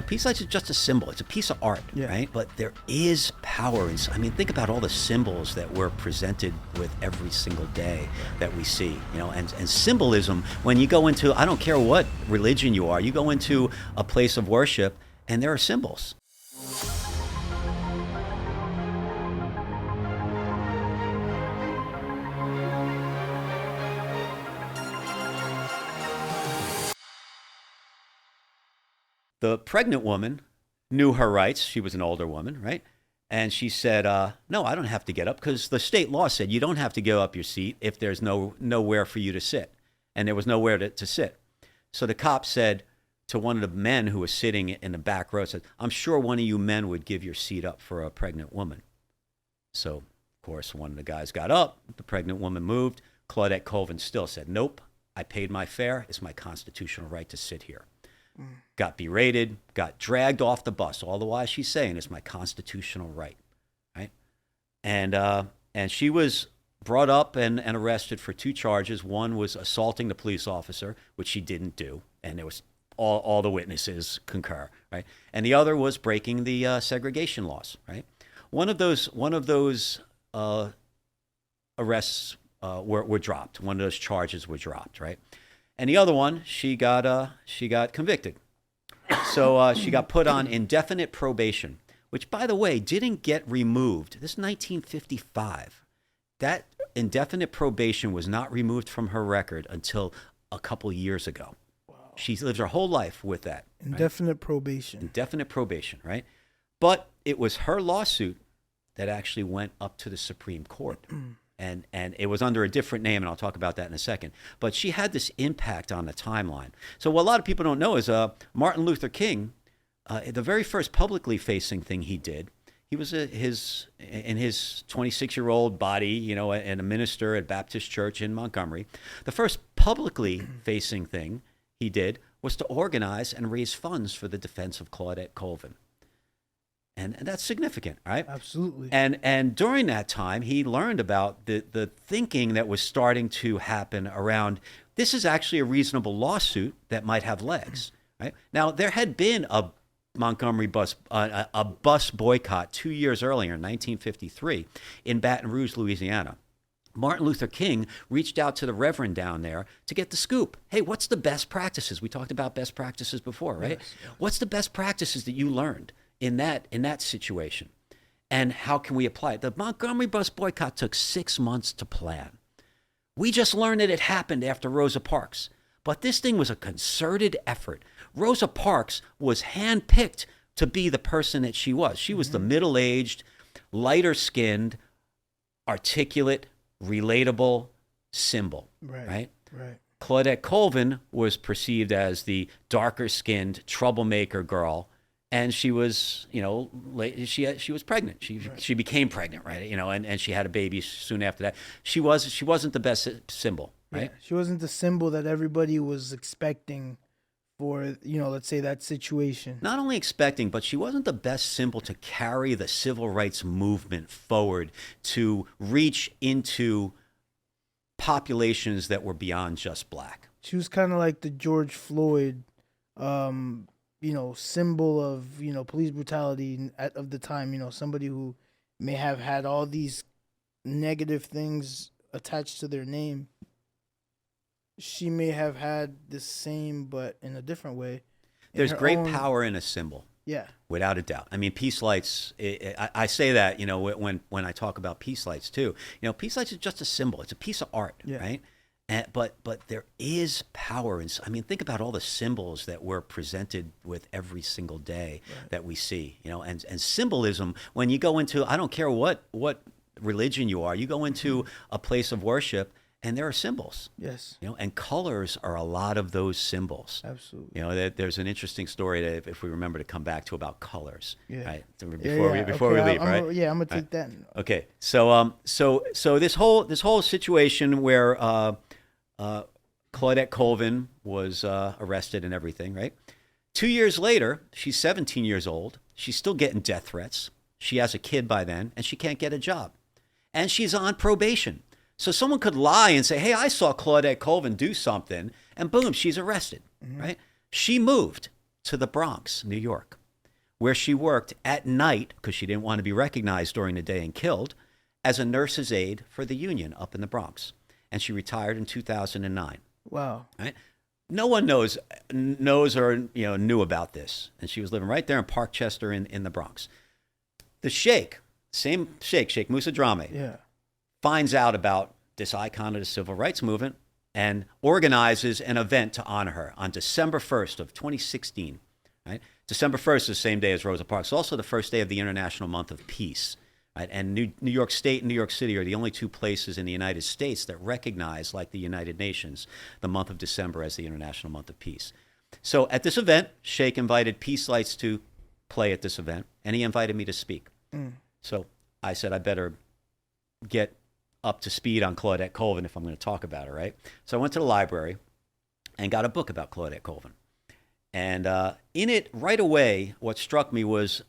peace lights is just a symbol. It's a piece of art, right? But there is power in. I mean, think about all the symbols that we're presented with every single day that we see. And symbolism. When you go into, I don't care what religion you are, you go into a place of worship, and there are symbols. The pregnant woman knew her rights. She was an older woman, right? And she said, no, I don't have to get up, because the state law said you don't have to give up your seat if there's nowhere for you to sit. And there was nowhere to sit. So the cop said to one of the men who was sitting in the back row, said, I'm sure one of you men would give your seat up for a pregnant woman. So, of course, one of the guys got up. The pregnant woman moved. Claudette Colvin still said, nope, I paid my fare. It's my constitutional right to sit here. Got berated, got dragged off the bus. All the while she's saying it's my constitutional right, right? And she was brought up and arrested for 2 charges. One was assaulting the police officer, which she didn't do, and there was all the witnesses concur, right? And the other was breaking the segregation laws, right? One of those arrests were dropped. One of those charges were dropped, right? And the other one, she got convicted. So she got put on indefinite probation, which, by the way, didn't get removed. This is 1955. That indefinite probation was not removed from her record until a couple years ago. Wow. She lived her whole life with that. Indefinite probation. Indefinite probation, right? But it was her lawsuit that actually went up to the Supreme Court. And it was under a different name, and I'll talk about that in a second. But she had this impact on the timeline. So what a lot of people don't know is Martin Luther King, the very first publicly facing thing he did, he was in his 26-year-old body, and a minister at Baptist Church in Montgomery. The first publicly facing thing he did was to organize and raise funds for the defense of Claudette Colvin. And that's significant, right? Absolutely. And during that time, he learned about the thinking that was starting to happen around, this is actually a reasonable lawsuit that might have legs, right? Now, there had been a Montgomery bus boycott 2 years earlier in 1953 in Baton Rouge, Louisiana. Martin Luther King reached out to the reverend down there to get the scoop. Hey, what's the best practices? We talked about best practices before, right? Yes. What's the best practices that you learned in that situation, and how can we apply it? The Montgomery bus boycott took 6 months to plan. We just learned that it happened after Rosa Parks, but this thing was a concerted effort. Rosa Parks was handpicked to be the person that she was. She was the middle-aged, lighter-skinned, articulate, relatable symbol, right? Claudette Colvin was perceived as the darker-skinned troublemaker girl. And she was, she was pregnant. She became pregnant, right? And she had a baby soon after that. She wasn't the best symbol, right? Yeah, she wasn't the symbol that everybody was expecting for, let's say that situation. Not only expecting, but she wasn't the best symbol to carry the civil rights movement forward, to reach into populations that were beyond just black. She was kind of like the George Floyd symbol of, police brutality of the time, somebody who may have had all these negative things attached to their name. She may have had the same, but in a different way. There's great power in a symbol. Yeah. Without a doubt. I mean, peace lights, I say that, when I talk about peace lights too, peace lights is just a symbol. It's a piece of art, right? But there is power in. I mean, think about all the symbols that we're presented with every single day that we see. And symbolism. When you go into, I don't care what religion you are, you go into a place of worship, and there are symbols. Yes. And colors are a lot of those symbols. Absolutely. There's an interesting story that if we remember to come back to about colors. Yeah. Right. Before we leave, right? I'm gonna take that. Okay. So this whole situation where Claudette Colvin was arrested and everything, right? 2 years later, she's 17 years old. She's still getting death threats. She has a kid by then, and she can't get a job. And she's on probation. So someone could lie and say, hey, I saw Claudette Colvin do something, and boom, she's arrested, right? She moved. to the Bronx, New York, where she worked at night because she didn't want to be recognized during the day and killed as a nurse's aide for the union up in the Bronx. And she retired in 2009. Wow. Right? No one knows or knew about this. And she was living right there in Parkchester in the Bronx. The Sheikh, same Sheikh, Sheikh Musa Drame, Yeah. finds out about this icon of the civil rights movement and organizes an event to honor her on December 1st of 2016. Right? December 1st is the same day as Rosa Parks. It's also the first day of the International Month of Peace. Right? And New York State and New York City are the only two places in the United States that recognize, like the United Nations, the month of December as the International Month of Peace. So at this event, Sheikh invited Peace Lights to play at this event, and he invited me to speak. So I said I better get up to speed on Claudette Colvin if I'm going to talk about her, right? So I went to the library and got a book about Claudette Colvin. And in it, right away, what struck me was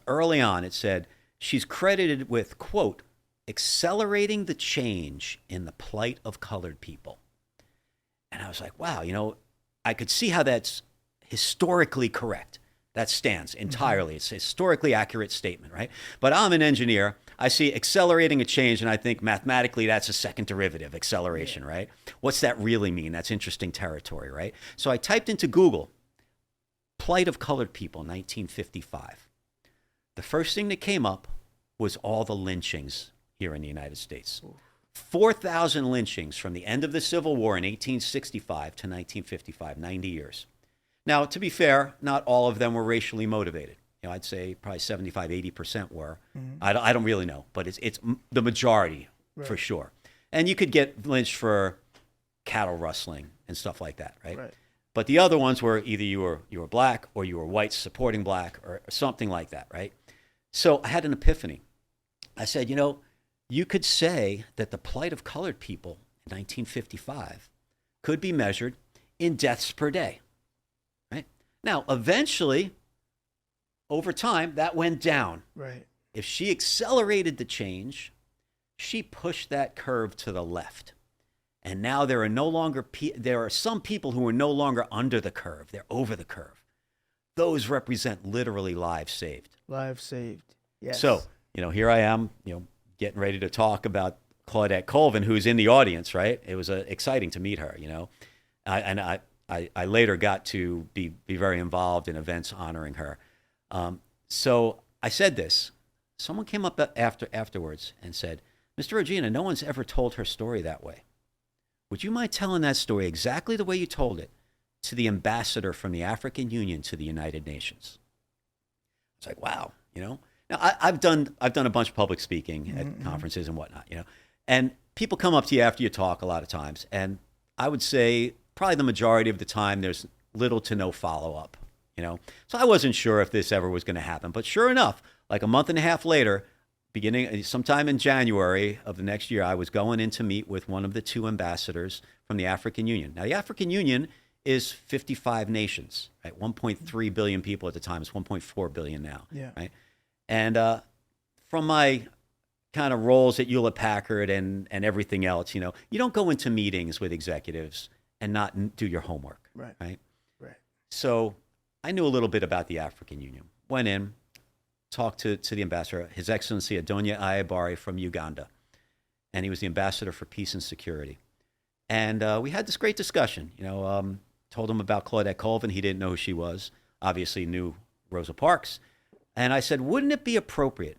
early on, it said, she's credited with, quote, accelerating the change in the plight of colored people. And I was like, wow, I could see how that's historically correct. That stands entirely. It's a historically accurate statement, right? But I'm an engineer. I see accelerating a change, and I think mathematically that's a second derivative, acceleration, right? What's that really mean? That's interesting territory, right? So I typed into Google, plight of colored people, 1955. The first thing that came up was all the lynchings here in the United States. 4,000 lynchings from the end of the Civil War in 1865 to 1955, 90 years. Now, to be fair, not all of them were racially motivated. I'd say probably 75, 80% were. I don't really know, but it's the majority for sure. And you could get lynched for cattle rustling and stuff like that, right? But the other ones were either you were black or you were white supporting black or something like that, right? So I had an epiphany. I said, you could say that the plight of colored people in 1955 could be measured in deaths per day. Now, eventually, over time, that went down. Right. If she accelerated the change, she pushed that curve to the left. And now there are some people who are no longer under the curve. They're over the curve. Those represent literally lives saved. Lives saved. Yes. So, here I am, getting ready to talk about Claudette Colvin, who's in the audience, right? It was exciting to meet her, I later got to be very involved in events honoring her. So I said this. Someone came up afterwards and said, Mr. Rogina, no one's ever told her story that way. Would you mind telling that story exactly the way you told it to the ambassador from the African Union to the United Nations? It's like, wow, Now I've done a bunch of public speaking at conferences and whatnot, and people come up to you after you talk a lot of times, and I would say probably the majority of the time there's little to no follow-up, So I wasn't sure if this ever was going to happen. But sure enough, like a month and a half later, beginning sometime in January of the next year, I was going in to meet with one of the two ambassadors from the African Union. Now, the African Union is 55 nations, right? 1.3 billion people at the time. It's 1.4 billion now, right? And from my kind of roles at Hewlett-Packard and everything else, you don't go into meetings with executives and not do your homework, right? So I knew a little bit about the African Union. Went in, talked to the ambassador, His Excellency Adonia Ayabari from Uganda, and he was the ambassador for peace and security. And we had this great discussion. Told him about Claudette Colvin. He didn't know who she was. Obviously knew Rosa Parks. And I said, wouldn't it be appropriate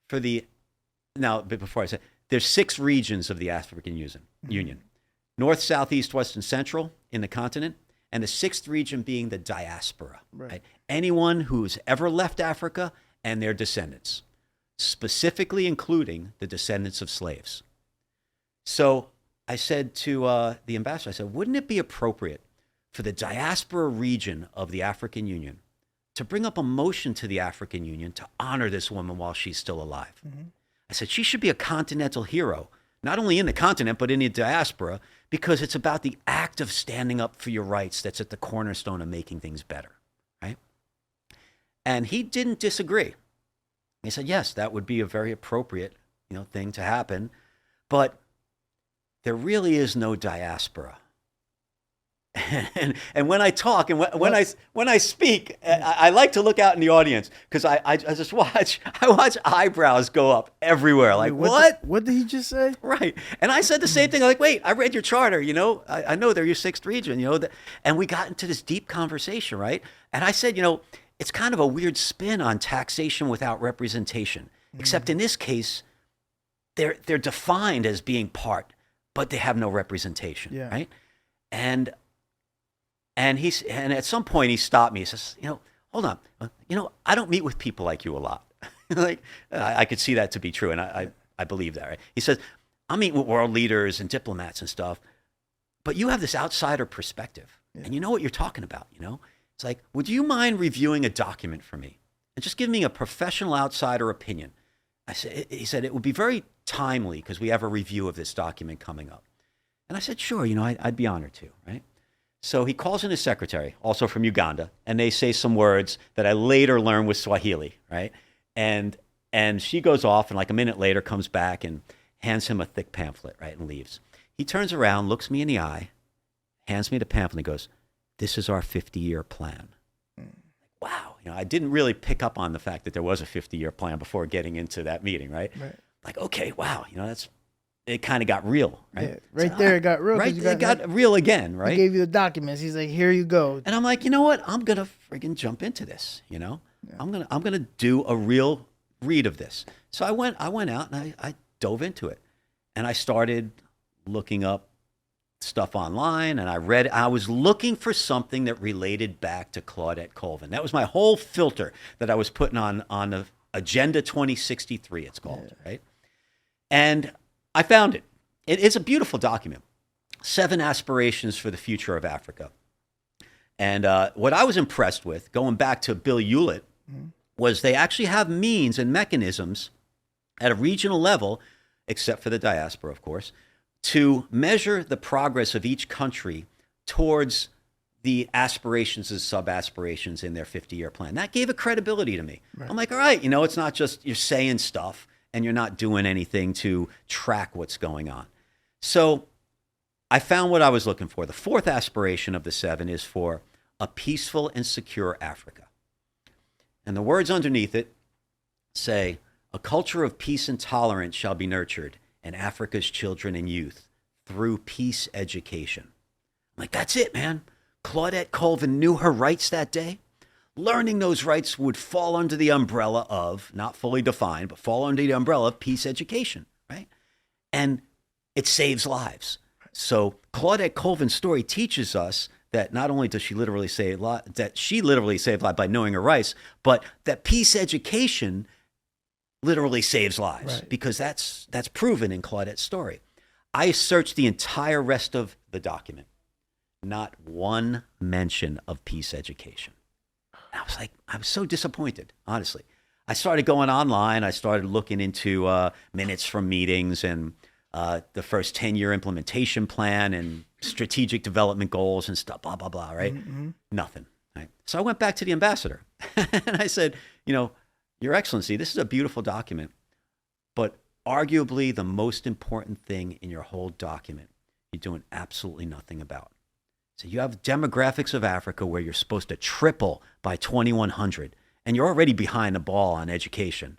for but before I said, there's 6 regions of the African Union. North, South, East, West, and Central in the continent, and the 6th region being the diaspora. Right? Anyone who's ever left Africa and their descendants, specifically including the descendants of slaves. So I said to the ambassador, I said, wouldn't it be appropriate for the diaspora region of the African Union to bring up a motion to the African Union to honor this woman while she's still alive? I said, she should be a continental hero, not only in the continent, but in the diaspora, because it's about the act of standing up for your rights that's at the cornerstone of making things better, right? And he didn't disagree. He said, yes, that would be a very appropriate, thing to happen, but there really is no diaspora And when I talk and when I speak, I like to look out in the audience because I just watch eyebrows go up everywhere. Like, Wait, what? What did he just say? Right. And I said the same thing. Like, wait, I read your charter, I know they're your sixth region, and we got into this deep conversation, right? And I said, it's kind of a weird spin on taxation without representation, except in this case, they're defined as being part, but they have no representation, right? And at some point he stopped me. He says, hold on, I don't meet with people like you a lot. Like, I could see that to be true, and I believe that, right? He says, I meet with world leaders and diplomats and stuff, but you have this outsider perspective, and you know what you're talking about, It's like, would you mind reviewing a document for me and just give me a professional outsider opinion? He said, it would be very timely because we have a review of this document coming up. And I said, sure, I'd be honored to, right? So he calls in his secretary, also from Uganda, and they say some words that I later learned was Swahili, right? And she goes off, and like a minute later comes back and hands him a thick pamphlet, right, and leaves. He turns around, looks me in the eye, hands me the pamphlet, and goes, this is our 50-year plan. Wow. I didn't really pick up on the fact that there was a 50-year plan before getting into that meeting, right? Like, okay, wow, it kind of got real, right? Yeah, right there, it got real. Right, it got real again, right? He gave you the documents. He's like, here you go. And I'm like, you know what? I'm gonna friggin' jump into this. I'm gonna do a real read of this. So I went out and I dove into it, and I started looking up stuff online, and I was looking for something that related back to Claudette Colvin. That was my whole filter that I was putting on the Agenda 2063, it's called, right? And I found it. It's a beautiful document. 7 aspirations for the future of Africa. And what I was impressed with, going back to Bill Hewlett, was they actually have means and mechanisms at a regional level, except for the diaspora, of course, to measure the progress of each country towards the aspirations and sub-aspirations in their 50-year plan. That gave a credibility to me. Right. I'm like, all right, it's not just you're saying stuff and you're not doing anything to track what's going on. So I found what I was looking for. The 4th aspiration of the 7 is for a peaceful and secure Africa. And the words underneath it say, a culture of peace and tolerance shall be nurtured in Africa's children and youth through peace education. I'm like, that's it, man. Claudette Colvin knew her rights that day. Learning those rights would fall under the umbrella of, not fully defined, but fall under the umbrella of peace education, right? And it saves lives. So Claudette Colvin's story teaches us that not only does she literally save lives, that she literally saved lives by knowing her rights, but that peace education literally saves lives, right? Because that's proven in Claudette's story. I searched the entire rest of the document. Not one mention of peace education. And I was so disappointed, honestly. I started going online. I started looking into minutes from meetings and the first 10-year implementation plan and strategic development goals and stuff, blah, blah, blah, right? Mm-hmm. Nothing. Right? So I went back to the ambassador and I said, Your Excellency, this is a beautiful document, but arguably the most important thing in your whole document, you're doing absolutely nothing about. So you have demographics of Africa where you're supposed to triple by 2100, and you're already behind the ball on education.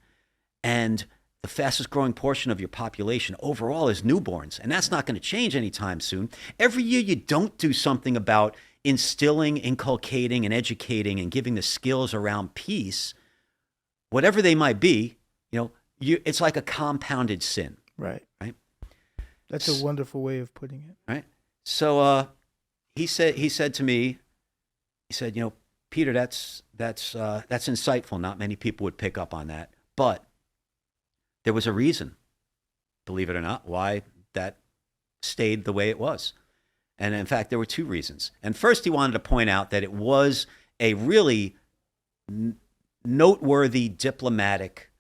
And the fastest growing portion of your population overall is newborns, and that's not going to change anytime soon. Every year you don't do something about instilling, inculcating, and educating and giving the skills around peace, whatever they might be, it's like a compounded sin. Right. That's a wonderful way of putting it. Right. So he said to me, Peter, that's insightful. Not many people would pick up on that, but there was a reason, believe it or not, why that stayed the way it was. And in fact, there were 2 reasons. And first, he wanted to point out that it was a really noteworthy diplomatic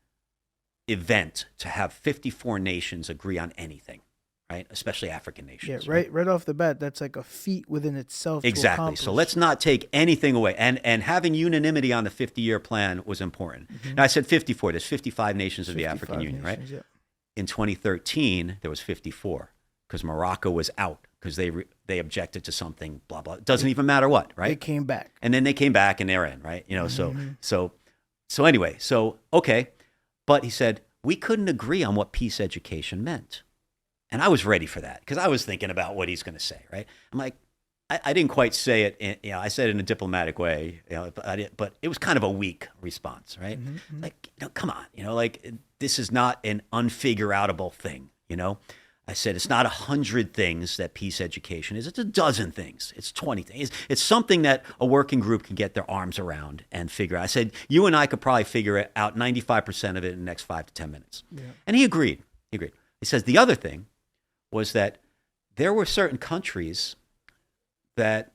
event to have 54 nations agree on anything, right? Especially African nations. Yeah, right off the bat, that's like a feat within itself. Exactly. So let's not take anything away. And having unanimity on the 50-year plan was important. Mm-hmm. Now, I said 54. There's 55 nations of the African Union, right? Yeah. In 2013, there was 54 because Morocco was out because they objected to something, blah, blah. It doesn't even matter what, right? They came back. And then they came back and they're in, right? So anyway, okay. But he said, we couldn't agree on what peace education meant. And I was ready for that because I was thinking about what he's going to say, right? I'm like, I didn't quite say it, I said it in a diplomatic way, but it was kind of a weak response, right? Like, come on, like this is not an unfigure-outable thing, I said, it's not 100 things that peace education is. It's a dozen things. It's 20 things. It's something that a working group can get their arms around and figure out. I said, you and I could probably figure it out 95% of it in the next 5 to 10 minutes. Yeah. And he agreed. He says the other thing was that there were certain countries that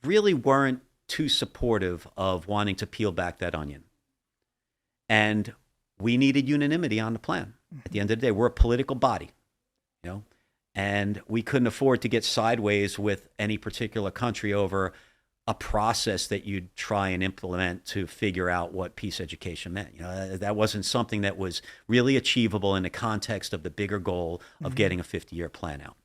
really weren't too supportive of wanting to peel back that onion. And we needed unanimity on the plan. At the end of the day, we're a political body. And we couldn't afford to get sideways with any particular country over a process that you'd try and implement to figure out what peace education meant. That wasn't something that was really achievable in the context of the bigger goal of getting a 50-year plan out.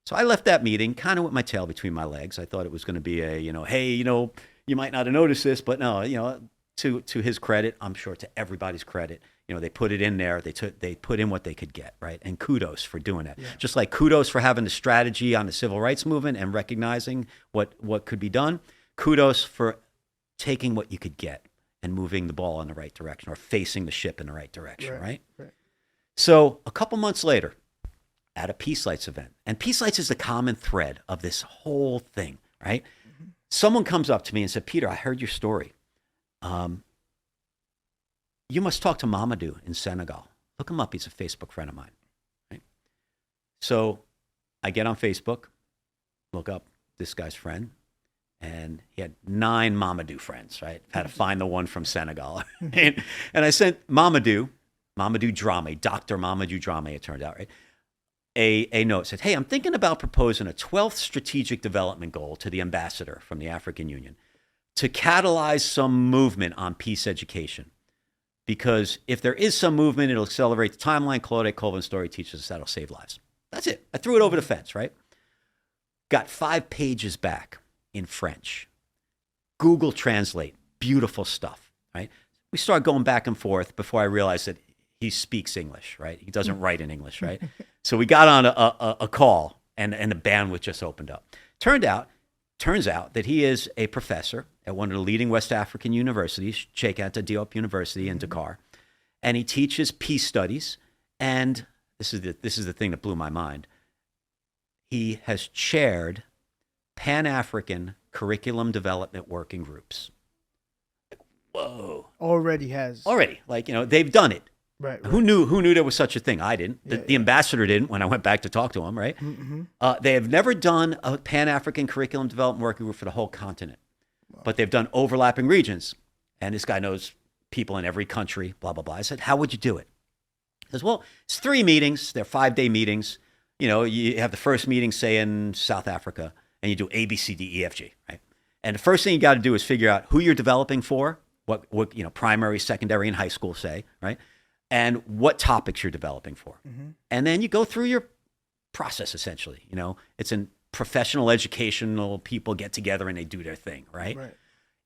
So I left that meeting kind of with my tail between my legs. I thought it was going to be a, hey, you might not have noticed this, but no, to his credit, I'm sure to everybody's credit, they put it in there. They put in what they could get, right? And kudos for doing that. Yeah. Just like kudos for having the strategy on the civil rights movement and recognizing what could be done. Kudos for taking what you could get and moving the ball in the right direction or facing the ship in the right direction, right? So a couple months later, at a Peace Lights event, and Peace Lights is the common thread of this whole thing, right? Someone comes up to me and said, Peter, I heard your story. You must talk to Mamadou in Senegal. Look him up. He's a Facebook friend of mine. Right? So I get on Facebook, look up this guy's friend, and he had 9 Mamadou friends, right? Had to find the one from Senegal. and I sent Mamadou Dramé, Dr. Mamadou Dramé, it turned out, right? A note said, hey, I'm thinking about proposing a 12th strategic development goal to the ambassador from the African Union to catalyze some movement on peace education. Because if there is some movement, it'll accelerate the timeline. Claudette Colvin's story teaches us that'll save lives. That's it. I threw it over the fence, right? Got 5 pages back in French. Google Translate. Beautiful stuff, right? We started going back and forth before I realized that he speaks English, right? He doesn't write in English, right? So we got on a call, and the bandwidth just opened up. Turns out that he is a professor at one of the leading West African universities, Cheikh Anta Diop University in Dakar, and he teaches peace studies. And this is the thing that blew my mind. He has chaired Pan-African curriculum development working groups. Whoa! Already, they've done it. Right. Who knew there was such a thing? I didn't. The ambassador didn't when I went back to talk to him, right? They have never done a Pan-African curriculum development working group for the whole continent. Wow. But they've done overlapping regions. And this guy knows people in every country, blah, blah, blah. I said, how would you do it? He says, well, it's 3 meetings. They're 5-day meetings. You have the first meeting, say, in South Africa, and you do A, B, C, D, E, F, G, right? And the first thing you got to do is figure out who you're developing for, what primary, secondary, and high school say, right? And what topics you're developing for. And then you go through your process, essentially. It's a professional, educational people get together and they do their thing, right?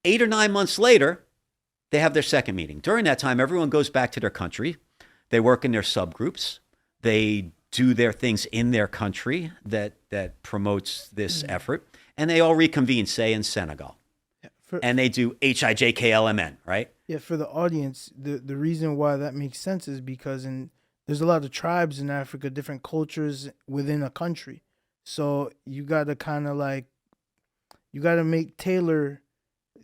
8 or 9 months later, they have their second meeting. During that time, everyone goes back to their country. They work in their subgroups. They do their things in their country that promotes this effort. And they all reconvene, say, in Senegal. And they do HIJKLMN, right? Yeah, for the audience, the reason why that makes sense is because there's a lot of tribes in Africa, different cultures within a country. So you got to tailor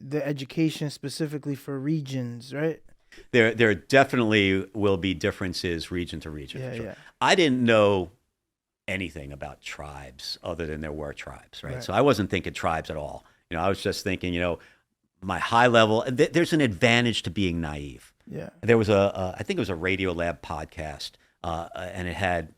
the education specifically for regions, right? There definitely will be differences region to region. Yeah, for sure. yeah. I didn't know anything about tribes other than there were tribes, right? So I wasn't thinking tribes at all. I was just thinking, my high level, there's an advantage to being naive. Yeah. There was I think it was a Radio Lab podcast, and it had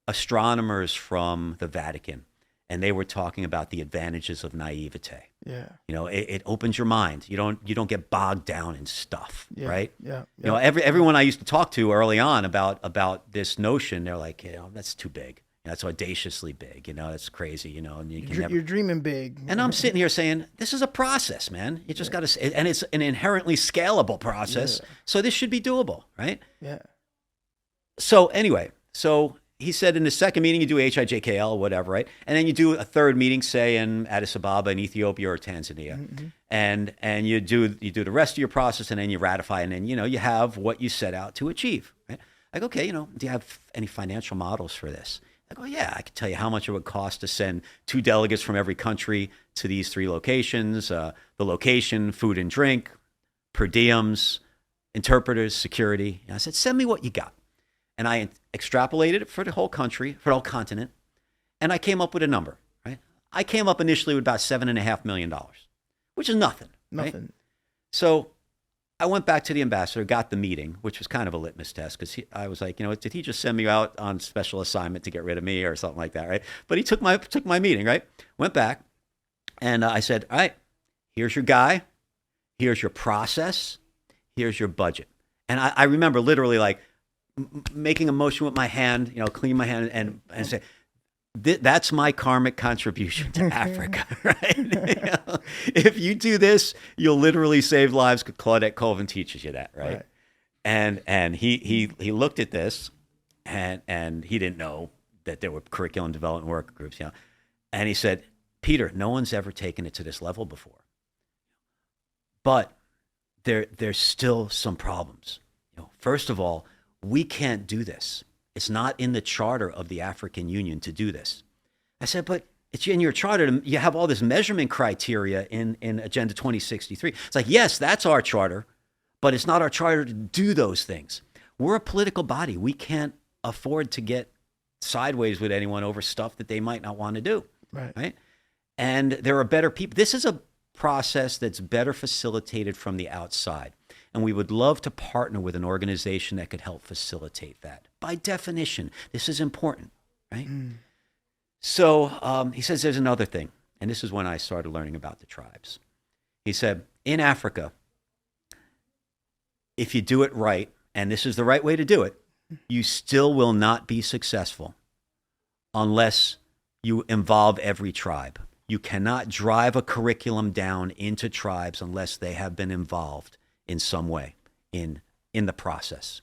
astronomers from the Vatican, and they were talking about the advantages of naivete. Yeah. It opens your mind. You don't get bogged down in stuff, right? Yeah. Everyone I used to talk to early on about this notion, they're like, that's too big. That's audaciously big. That's crazy. And you can never. You're dreaming big. And I'm sitting here saying, this is a process, man. You just got to, and it's an inherently scalable process. So this should be doable, right? Yeah. So anyway, he said in the second meeting, you do HIJKL or whatever, right? And then you do a third meeting, say in Addis Ababa in Ethiopia or Tanzania. And you do the rest of your process, and then you ratify, and then, you have what you set out to achieve, right? Like, okay, do you have any financial models for this? I go, yeah, I can tell you how much it would cost to send 2 delegates from every country to these 3 locations, the location, food and drink, per diems, interpreters, security. And I said, send me what you got. And I extrapolated it for the whole country, for the whole continent, and I came up with a number, right? I came up initially with about $7.5 million, which is nothing. Nothing. Right? So I went back to the ambassador, got the meeting, which was kind of a litmus test, because I was like, did he just send me out on special assignment to get rid of me or something like that, right? But he took my meeting, right? Went back, and I said, all right, here's your guy, here's your process, here's your budget. And I remember literally like making a motion with my hand, clean my hand and say, that's my karmic contribution to Africa, right? If you do this, you'll literally save lives. Claudette Colvin teaches you that, right? And he looked at this, and he didn't know that there were curriculum development work groups, and he said, Peter, no one's ever taken it to this level before, but there's still some problems. First of all, we can't do this. It's not in the charter of the African Union to do this. I said, but it's in your charter. You have all this measurement criteria in Agenda 2063. It's like, yes, that's our charter, but it's not our charter to do those things. We're a political body. We can't afford to get sideways with anyone over stuff that they might not want to do. Right? And there are better people. This is a process that's better facilitated from the outside. And we would love to partner with an organization that could help facilitate that. By definition, this is important, right? So he says there's another thing. And this is when I started learning about the tribes. He said, in Africa, if you do it right, and this is the right way to do it, you still will not be successful unless you involve every tribe. You cannot drive a curriculum down into tribes unless they have been involved in some way in the process.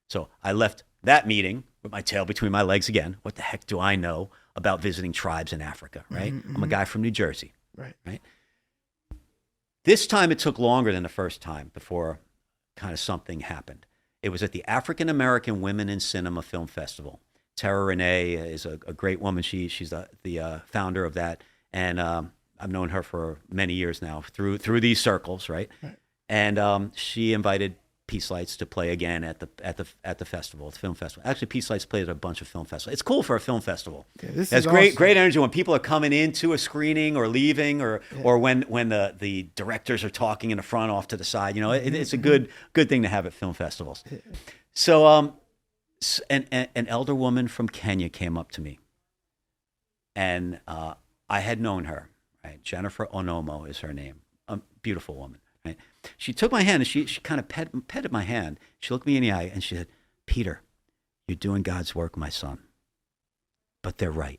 So I left that meeting with my tail between my legs again. What the heck do I know about visiting tribes in Africa, right? I'm a guy from New Jersey, right? This time it took longer than the first time before kind of something happened. It was at the African American Women in Cinema Film Festival. Tara Renee is a great woman. She's the founder of that, and I've known her for many years now through these circles, right? And she invited Peace Lights to play again at the festival, the film festival. Actually, Peace Lights played at a bunch of film festivals. It's cool for a film festival. Yeah, this is great, awesome. Great energy when people are coming into a screening or leaving, or when the directors are talking in the front, off to the side. It's a good thing to have at film festivals. So, an elder woman from Kenya came up to me, and I had known her. Right, Jennifer Onomo is her name. A beautiful woman. Right? She took my hand and she kind of petted my hand. She looked me in the eye and she said, Peter, you're doing God's work, my son. But they're right.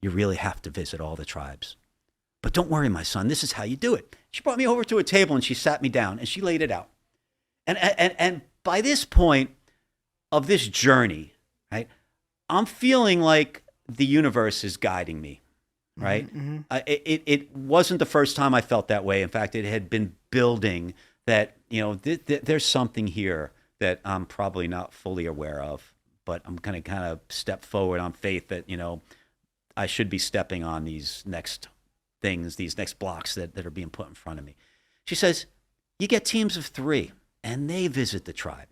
You really have to visit all the tribes. But don't worry, my son, this is how you do it. She brought me over to a table and she sat me down and she laid it out. And by this point of this journey, right, I'm feeling like the universe is guiding me. Right? It wasn't the first time I felt that way. In fact, it had been building that, there's something here that I'm probably not fully aware of, but I'm going to kind of step forward on faith that, I should be stepping on these next things, these next blocks that are being put in front of me. She says, you get teams of 3 and they visit the tribe.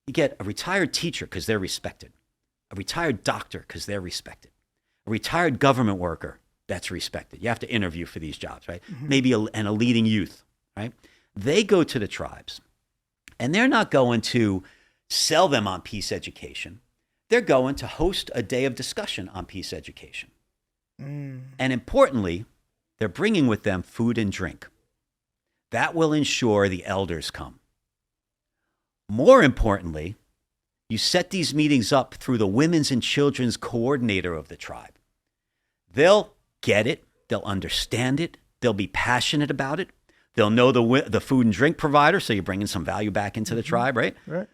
You get a retired teacher because they're respected, a retired doctor because they're respected, a retired government worker that's respected. You have to interview for these jobs, right? Maybe a leading youth, right? They go to the tribes, and they're not going to sell them on peace education. They're going to host a day of discussion on peace education. And importantly, they're bringing with them food and drink. That will ensure the elders come. More importantly, You set these meetings up through the women's and children's coordinator of the tribe. They'll get it. They'll understand it. They'll be passionate about it. They'll know the food and drink provider, so you're bringing some value back into the tribe, right? Right.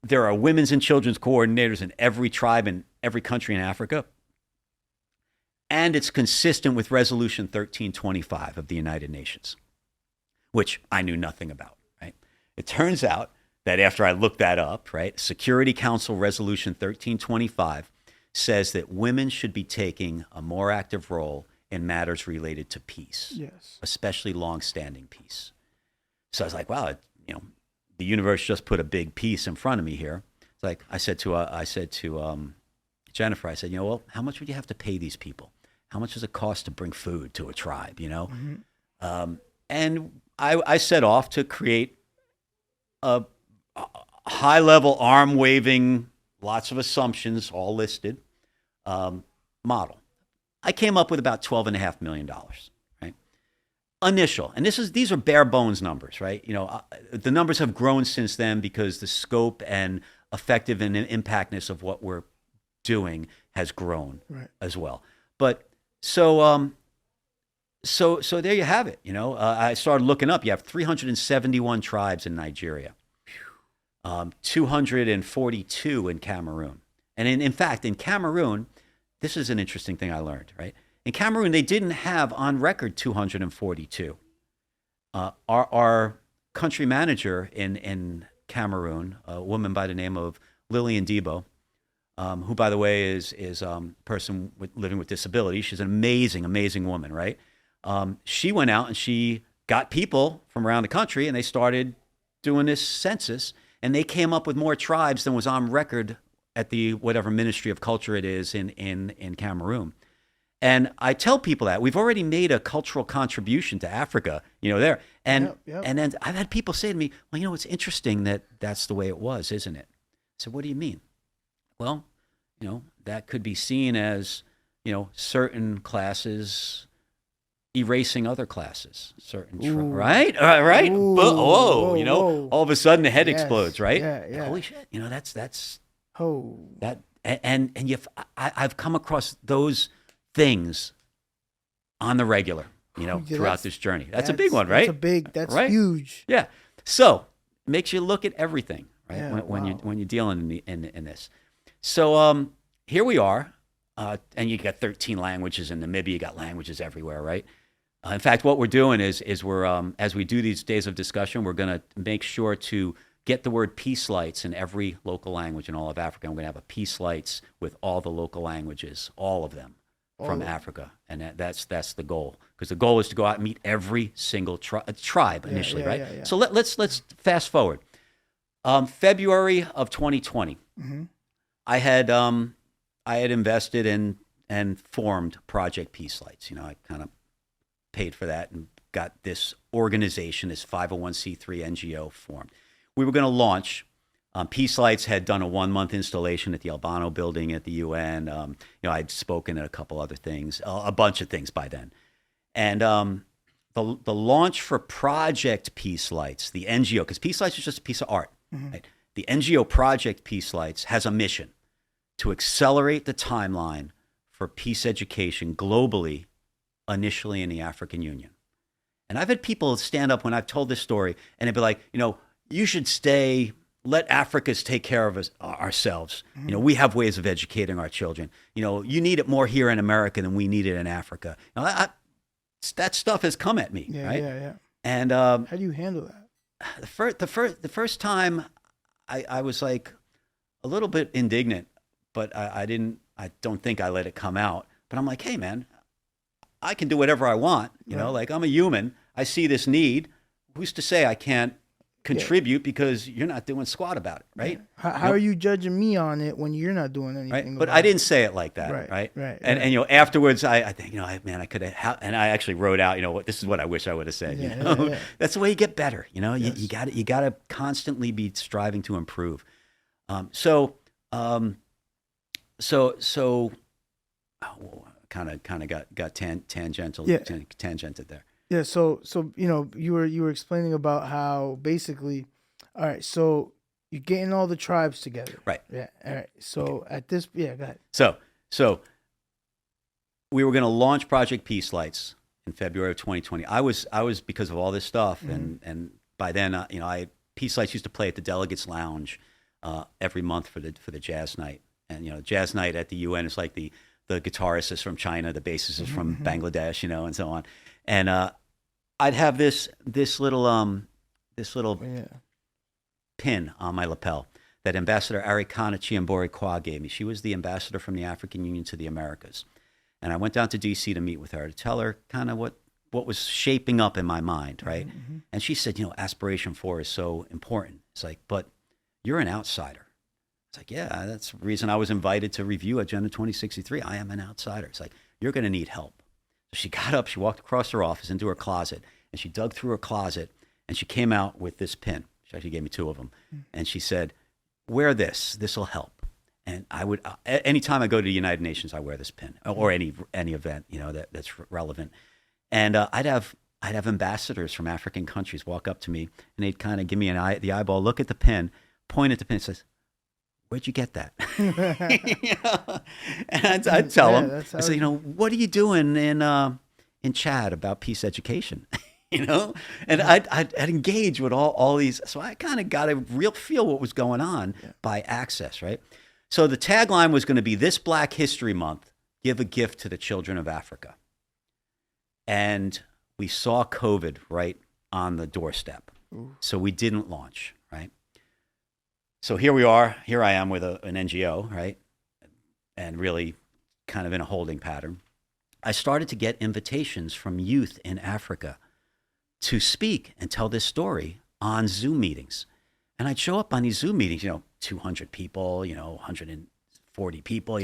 There are women's and children's coordinators in every tribe in every country in Africa. And it's consistent with Resolution 1325 of the United Nations, which I knew nothing about, right? It turns out that after I looked that up, right, Security Council Resolution 1325 says that women should be taking a more active role in matters related to peace, Yes. especially long-standing peace. So I was like, wow, the universe just put a big piece in front of me here. It's like I said to Jennifer, I said, well, how much would you have to pay these people? How much does it cost to bring food to a tribe? Mm-hmm. And I set off to create a high-level, arm-waving, lots of assumptions, all listed, model. I came up with about $12.5 million, right? Initial, and these are bare bones numbers, right? The numbers have grown since then because the scope and effective and impactness of what we're doing has grown as well. But so there you have it. I started looking up. You have 371 tribes in Nigeria, 242 in Cameroon, and in fact, in Cameroon, this is an interesting thing I learned. Right, in Cameroon, they didn't have on record 242. Our country manager in Cameroon, a woman by the name of Lillian Debo, who, by the way, is a person living with disability. She's an amazing, amazing woman, right? She went out and she got people from around the country, and they started doing this census, and they came up with more tribes than was on record at the whatever Ministry of Culture it is in Cameroon. And I tell people that we've already made a cultural contribution to Africa, there. And and then I've had people say to me, well, it's interesting that that's the way it was, isn't it? I said, what do you mean? Well, that could be seen as, certain classes erasing other classes, right? Right? Ooh, whoa, whoa. all of a sudden the head Yes. explodes, right? Yeah. Holy shit, that's Oh. that, and I've come across those things on the regular, throughout this journey. That's a big one, right? That's right? huge. Yeah. So it makes you look at everything, right? Yeah, when wow. you're dealing in this. So here we are, and you got 13 languages in Namibia. You got languages everywhere, right? In fact, what we're doing is we're as we do these days of discussion, we're going to make sure to get the word peace lights in every local language in all of Africa. And we're going to have a peace lights with all the local languages, all of them from Africa, and that's the goal. Because the goal is to go out and meet every single tribe initially, right? Yeah. So let's fast forward. February of 2020, Mm-hmm. I had invested in and formed Project Peace Lights. I kind of paid for that and got this organization, this 501c3 NGO formed. We were going to launch. Peace Lights had done a 1-month installation at the Albano building at the UN. I'd spoken at a couple other things, a bunch of things by then. And the launch for Project Peace Lights, the NGO, because Peace Lights is just a piece of art. Mm-hmm. Right? The NGO Project Peace Lights has a mission to accelerate the timeline for peace education globally, initially in the African Union. And I've had people stand up when I've told this story, and they'd be like, you should stay, let Africans take care of ourselves. Mm-hmm. We have ways of educating our children. You need it more here in America than we need it in Africa. That stuff has come at me, right? Yeah. And How do you handle that? the first time I was like a little bit indignant, but I don't think I let it come out. But I'm like, hey man, I can do whatever I want. Like I'm a human. I see this need. Who's to say I can't contribute because you're not doing squat about it, right? Yeah. How are you judging me on it when you're not doing anything? Right? But about I didn't say it like that, right? And afterwards, I think man, I could have, and I actually wrote out, this is what I wish I would have said. Yeah. That's the way you get better. Yes. You got to constantly be striving to improve. So kind of got tangented there. Yeah, so you were explaining about how basically, all right, so You're getting all the tribes together. Right. Yeah. All right. So at this, yeah, go ahead. So we were going to launch Project Peace Lights in February of 2020. I was because of all this stuff, and by then, Peace Lights used to play at the Delegates Lounge every month for the jazz night, and jazz night at the UN is like the guitarist is from China, the bassist is from Bangladesh, and so on, and I'd have this little pin on my lapel that Ambassador Arikana Chiambori Kwa gave me. She was the ambassador from the African Union to the Americas. And I went down to D.C. to meet with her to tell her kind of what was shaping up in my mind, right? Mm-hmm. And she said, Aspiration 4 is so important. It's like, but you're an outsider. It's like, yeah, that's the reason I was invited to review Agenda 2063. I am an outsider. It's like, you're going to need help. So she got up, she walked across her office into her closet, and she dug through her closet, and she came out with this pin. She actually gave me 2 of them. Mm-hmm. And she said, wear this. This will help. And I would, anytime I go to the United Nations, I wear this pin, or any event, that's relevant. And I'd have ambassadors from African countries walk up to me, and they'd kind of give me the eyeball, look at the pin, point at the pin, and says, "Where'd you get that?" And I'd tell them, I say, what are you doing in Chad about peace education? And I'd engage with all these. So I kind of got a real feel what was going on by access, right? So the tagline was going to be, this Black History Month, give a gift to the children of Africa. And we saw COVID right on the doorstep. Ooh. So we didn't launch, right? So here I am with an NGO, right? And really kind of in a holding pattern. I started to get invitations from youth in Africa to speak and tell this story on Zoom meetings. And I'd show up on these Zoom meetings, 200 people, 140 people,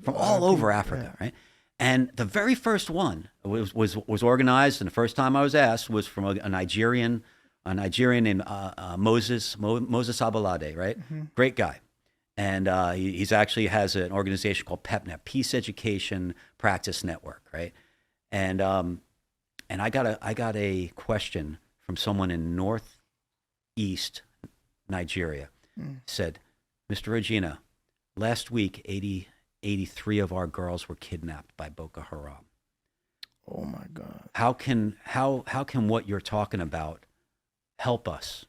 from all over Africa, right? And the very first one was organized, and the first time I was asked was from a Nigerian named Moses Abalade, right? Mm-hmm. Great guy. And he's actually has an organization called PEPNET, Peace Education Practice Network, right? And I got a question from someone in northeast Nigeria. Said, Mr. Rogina, last week 83 of our girls were kidnapped by Boko Haram. Oh my God! How can what you're talking about help us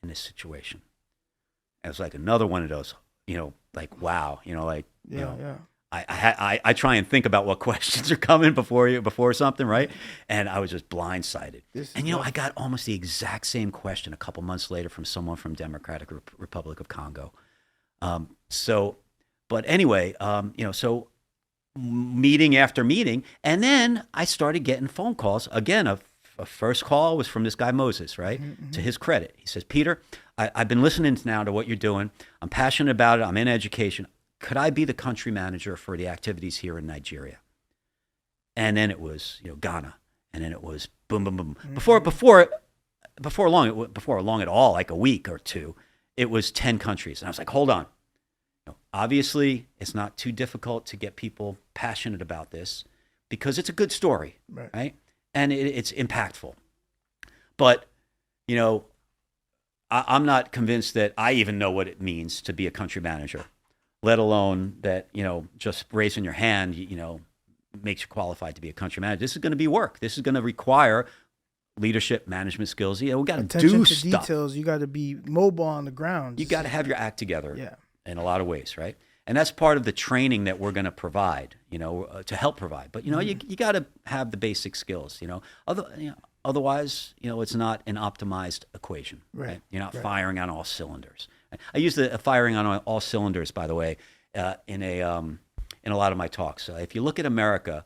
in this situation? It was like another one of those, like wow, I try and think about what questions are coming before something, right? And I was just blindsided. And I got almost the exact same question a couple months later from someone from Democratic Republic of Congo. But anyway, so meeting after meeting, and then I started getting phone calls. Again, a first call was from this guy Moses, right? Mm-hmm. To his credit, he says, "Peter, I've been listening now to what you're doing. I'm passionate about it. I'm in education. Could I be the country manager for the activities here in Nigeria?" And then it was, Ghana, and then it was boom, boom, boom. Mm-hmm. Before long at all, like a week or two, it was 10 countries, and I was like, hold on. Obviously, it's not too difficult to get people passionate about this because it's a good story, right? And it's impactful. But, I'm not convinced that I even know what it means to be a country manager, let alone that, just raising your hand, makes you qualified to be a country manager. This is going to be work. This is going to require leadership, management skills. We got to do stuff. Details. You got to be mobile on the ground. You got to have your act together in a lot of ways, right? And that's part of the training that we're going to provide, to help provide. But, you got to have the basic skills, Otherwise, it's not an optimized equation, right? You're not firing on all cylinders. I use the firing on all cylinders, by the way, in a lot of my talks. If you look at America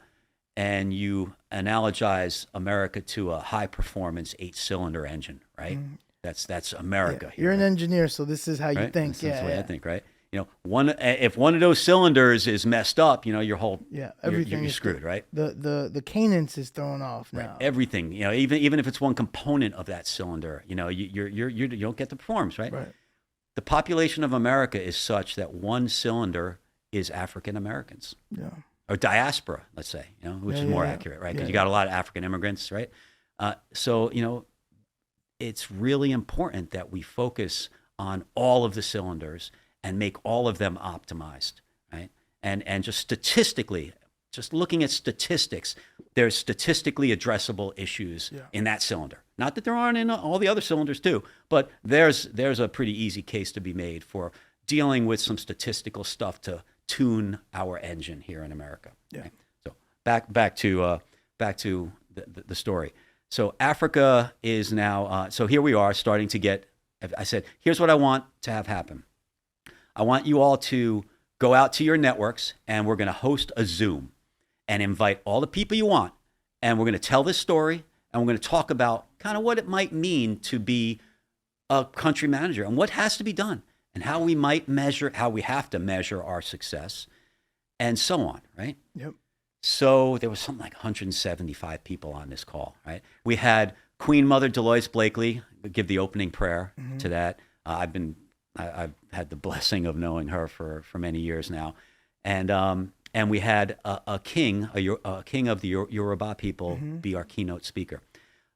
and you analogize America to a high-performance 8-cylinder engine, right? Mm. That's America. You're an engineer, so this is how you think. That's the way I think, right? If one of those cylinders is messed up, your whole everything you're screwed, right? The cadence is thrown off now. Right. Everything, even if it's one component of that cylinder, you don't get the performance, right? Right. The population of America is such that one cylinder is African Americans. Yeah. Or diaspora, let's say, which is more accurate, right? Because you got a lot of African immigrants, right? So, it's really important that we focus on all of the cylinders and make all of them optimized, right? And just statistically, just looking at statistics, there's statistically addressable issues in that cylinder. Not that there aren't in all the other cylinders too, but there's a pretty easy case to be made for dealing with some statistical stuff to tune our engine here in America. Yeah. Right? So back to the story. So Africa is now. So here we are starting to get. I said, here's what I want to have happen. I want you all to go out to your networks, and we're going to host a Zoom and invite all the people you want, and we're going to tell this story, and we're going to talk about kind of what it might mean to be a country manager and what has to be done and how we have to measure our success and so on, right? Yep. So there was something like 175 people on this call, right? We had Queen Mother Dolores Blakely give the opening prayer to that. I've had the blessing of knowing her for many years now. And we had a king of the Yoruba people be our keynote speaker.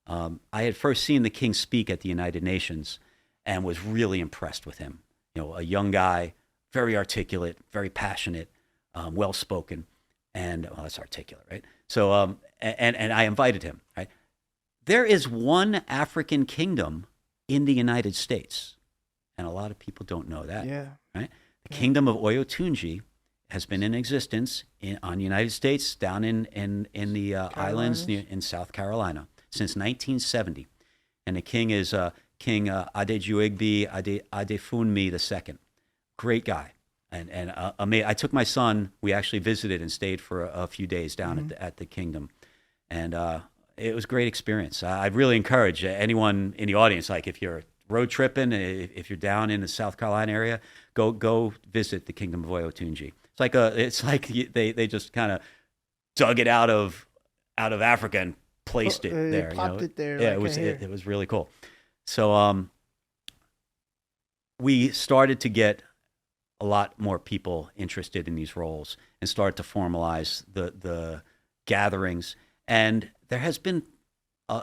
I had first seen the king speak at the United Nations and was really impressed with him. You know, a young guy, very articulate, very passionate, well-spoken, and that's articulate, right? So, and I invited him, right? There is one African kingdom in the United States, and a lot of people don't know that, right? The kingdom of Oyotunji has been in existence on the United States, down in the islands in South Carolina since 1970. And the king is King Adejuegbe Adefunmi II. Great guy. And I took my son, we actually visited and stayed for a few days down at the kingdom. And it was a great experience. I'd really encourage anyone in the audience, like if you're road tripping, if you're down in the South Carolina area, go visit the Kingdom of Oyotunji. It's like they just kind of dug it out of Africa and placed it there. Popped it there. Yeah, like it was really cool. So we started to get a lot more people interested in these roles and started to formalize the gatherings. And there has been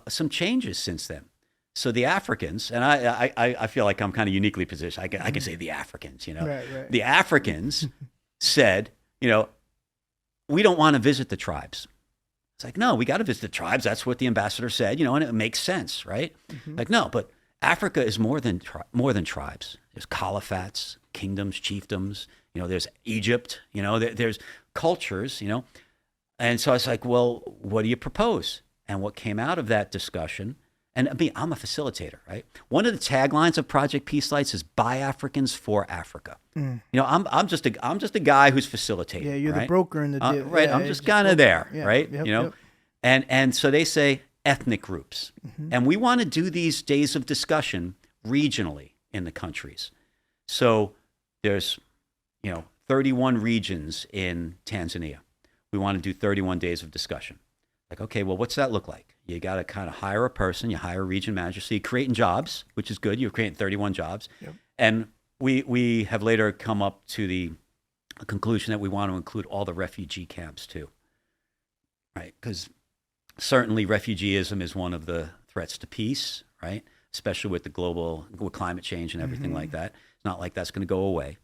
some changes since then. So the Africans, and I feel like I'm kind of uniquely positioned. I can say the Africans, Right. The Africans said, we don't want to visit the tribes. It's like, no, we got to visit the tribes. That's what the ambassador said, and it makes sense, right? Like, no, but Africa is more than tribes. There's caliphates, kingdoms, chiefdoms. There's Egypt. There's cultures. And so I was like, well, what do you propose? And what came out of that discussion? And I'm a facilitator, right? One of the taglines of Project Peace Lights is "By Africans for Africa." I'm just a guy who's facilitating. Yeah, you're right? the broker in the deal. Right. I'm just kind of there, right? Yep. And so they say ethnic groups, and we want to do these days of discussion regionally in the countries. So there's 31 regions in Tanzania. We want to do 31 days of discussion. Like, okay, well, what's that look like? You got to kind of hire a person, you hire a region manager. So you're creating jobs, which is good. You're creating 31 jobs. Yep. And we have later come up to the conclusion that we want to include all the refugee camps too, right? Because certainly refugeeism is one of the threats to peace, right? Especially with with climate change and everything like that. It's not like that's going to go away.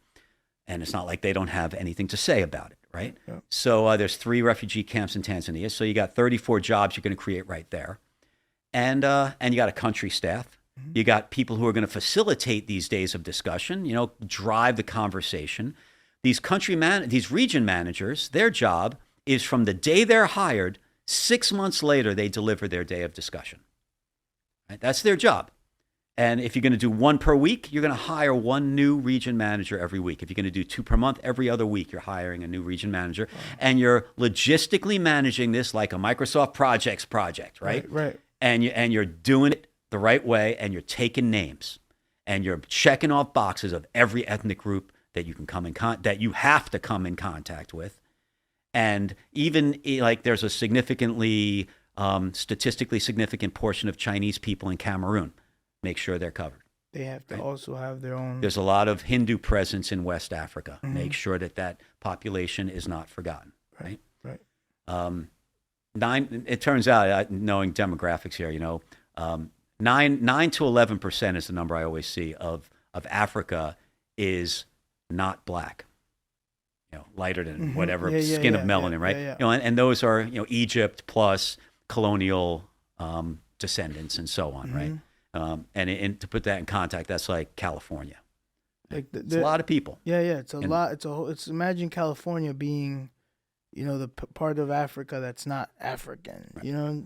And it's not like they don't have anything to say about it, right? Yep. So there's 3 refugee camps in Tanzania. So you got 34 jobs you're going to create right there. And you got a country staff. You got people who are going to facilitate these days of discussion, drive the conversation. These region managers, their job is from the day they're hired, 6 months later, they deliver their day of discussion. Right? That's their job. And if you're going to do 1 per week, you're going to hire 1 new region manager every week. If you're going to do 2 per month, every other week, you're hiring a new region manager. And you're logistically managing this like a Microsoft projects project, right? Right. And you're doing it the right way, and you're taking names. And you're checking off boxes of every ethnic group that you can that you have to come in contact with. And even like there's a statistically significant portion of Chinese people in Cameroon. Make sure they're covered. They have to also have their own. There's a lot of Hindu presence in West Africa. Make sure that population is not forgotten. Right. It turns out, knowing demographics here, 9 to 11% is the number I always see of of Africa is not black, lighter than whatever skin of melanin, right? And those are, Egypt plus colonial descendants and so on, right? And to put that in context, that's like California. Like it's a lot of people. Yeah, it's a lot. It's imagine California being, the part of Africa that's not African. Right.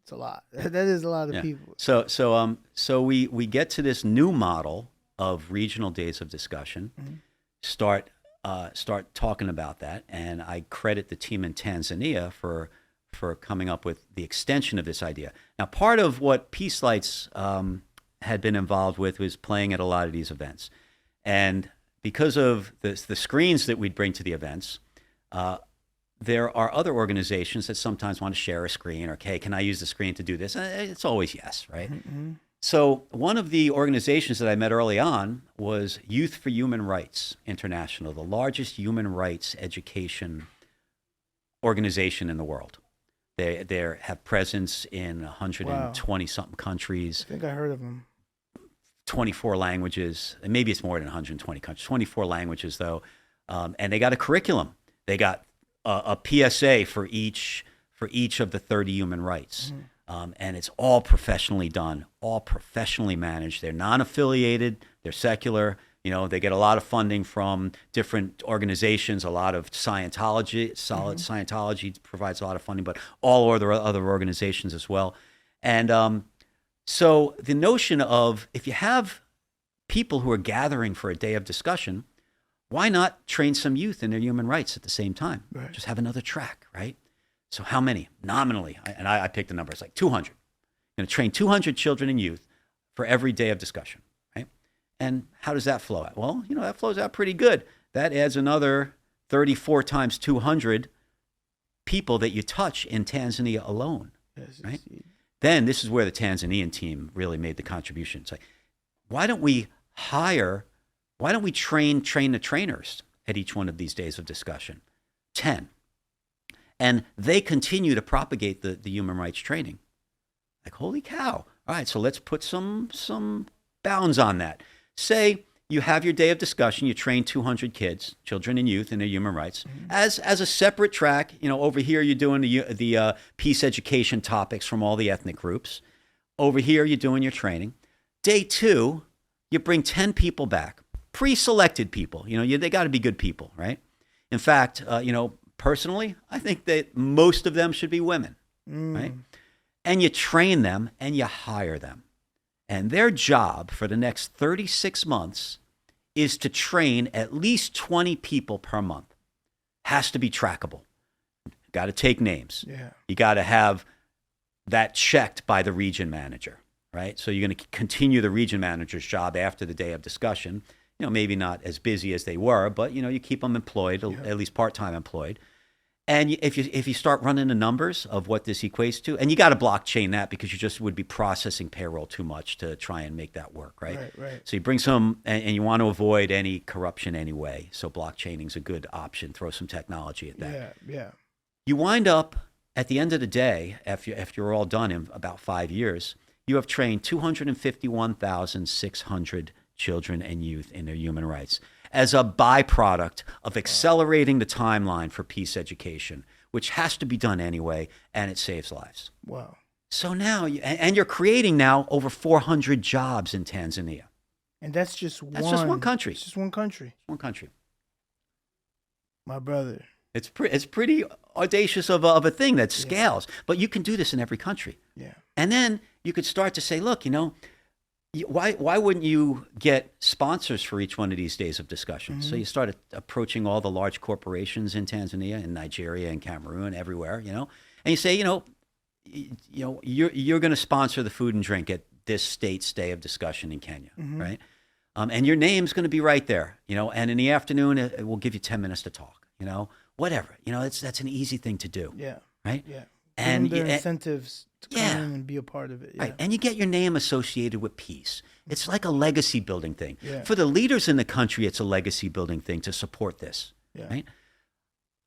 It's a lot. That is a lot of people. So we get to this new model of regional days of discussion. Start talking about that, and I credit the team in Tanzania for coming up with the extension of this idea. Now, part of what Peace Lights had been involved with was playing at a lot of these events. And because of the screens that we'd bring to the events, there are other organizations that sometimes want to share a screen, or, hey, can I use the screen to do this? It's always yes, right? So one of the organizations that I met early on was Youth for Human Rights International, the largest human rights education organization in the world. They have presence in 120-something countries. I think I heard of them. 24 languages, and maybe it's more than 120 countries, 24 languages though. And they got a curriculum. They got a PSA for each of the 30 human rights. And it's all professionally done, all professionally managed. They're non-affiliated, they're secular. They get a lot of funding from different organizations, a lot of Scientology. Scientology provides a lot of funding, but all other organizations as well. And so the notion of, if you have people who are gathering for a day of discussion, why not train some youth in their human rights at the same time? Right. Just have another track, right? So how many? Nominally, and I picked the number, it's like 200. I'm going to train 200 children and youth for every day of discussion, right? And how does that flow out? Well, that flows out pretty good. That adds another 34 times 200 people that you touch in Tanzania alone, right? Then this is where the Tanzanian team really made the contribution. It's like, why don't we train the trainers at each one of these days of discussion? 10. And they continue to propagate the human rights training. Like, holy cow. All right, so let's put some bounds on that. Say you have your day of discussion, you train 200 kids, children and youth in their human rights. As a separate track, over here you're doing the peace education topics from all the ethnic groups. Over here you're doing your training. Day 2, you bring 10 people back, pre-selected people. They got to be good people, right? In fact, personally, I think that most of them should be women, right? And you train them and you hire them. And their job for the next 36 months is to train at least 20 people per month. Has to be trackable. Got to take names. Yeah. You got to have that checked by the region manager, right? So you're going to continue the region manager's job after the day of discussion. Maybe not as busy as they were, but, you keep them employed, at least part-time employed. And if you start running the numbers of what this equates to, and you got to blockchain that because you just would be processing payroll too much to try and make that work, right? Right. So you bring some, and you want to avoid any corruption anyway. So blockchaining is a good option. Throw some technology at that. Yeah. You wind up at the end of the day, after you're all done in about 5 years, you have trained 251,600 children and youth in their human rights as a byproduct of accelerating the timeline for peace education, which has to be done anyway, and it saves lives. Wow. So now, you're creating now over 400 jobs in Tanzania. And that's just one country. It's just one country. One country. My brother. It's pretty audacious of a thing that scales, but you can do this in every country. Yeah. And then you could start to say, look, why wouldn't you get sponsors for each one of these days of discussion? So you start approaching all the large corporations in Tanzania and Nigeria and Cameroon, everywhere, and you say, you're going to sponsor the food and drink at this state's day of discussion in Kenya, right? And your name's going to be right there, and in the afternoon, it will give you 10 minutes to talk, whatever, that's an easy thing to do. Yeah. Right. Yeah. And their incentives to come in and be a part of it. Yeah. Right. And you get your name associated with peace. It's like a legacy building thing. Yeah. For the leaders in the country, it's a legacy building thing to support this. Yeah. Right.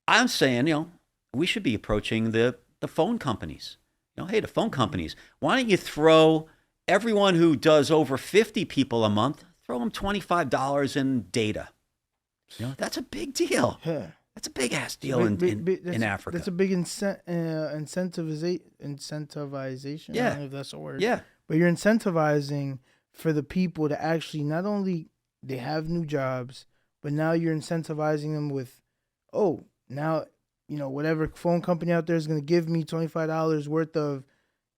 I'm saying, we should be approaching the phone companies. Hey, the phone companies, why don't you throw everyone who does over 50 people a month, throw them $25 in data. That's a big deal. Yeah. That's a big ass deal in Africa. That's a big incentivization. Yeah. I don't know if that's a word. Yeah. But you're incentivizing for the people to actually not only they have new jobs, but now you're incentivizing them with, oh, now, whatever phone company out there is going to give me $25 worth of,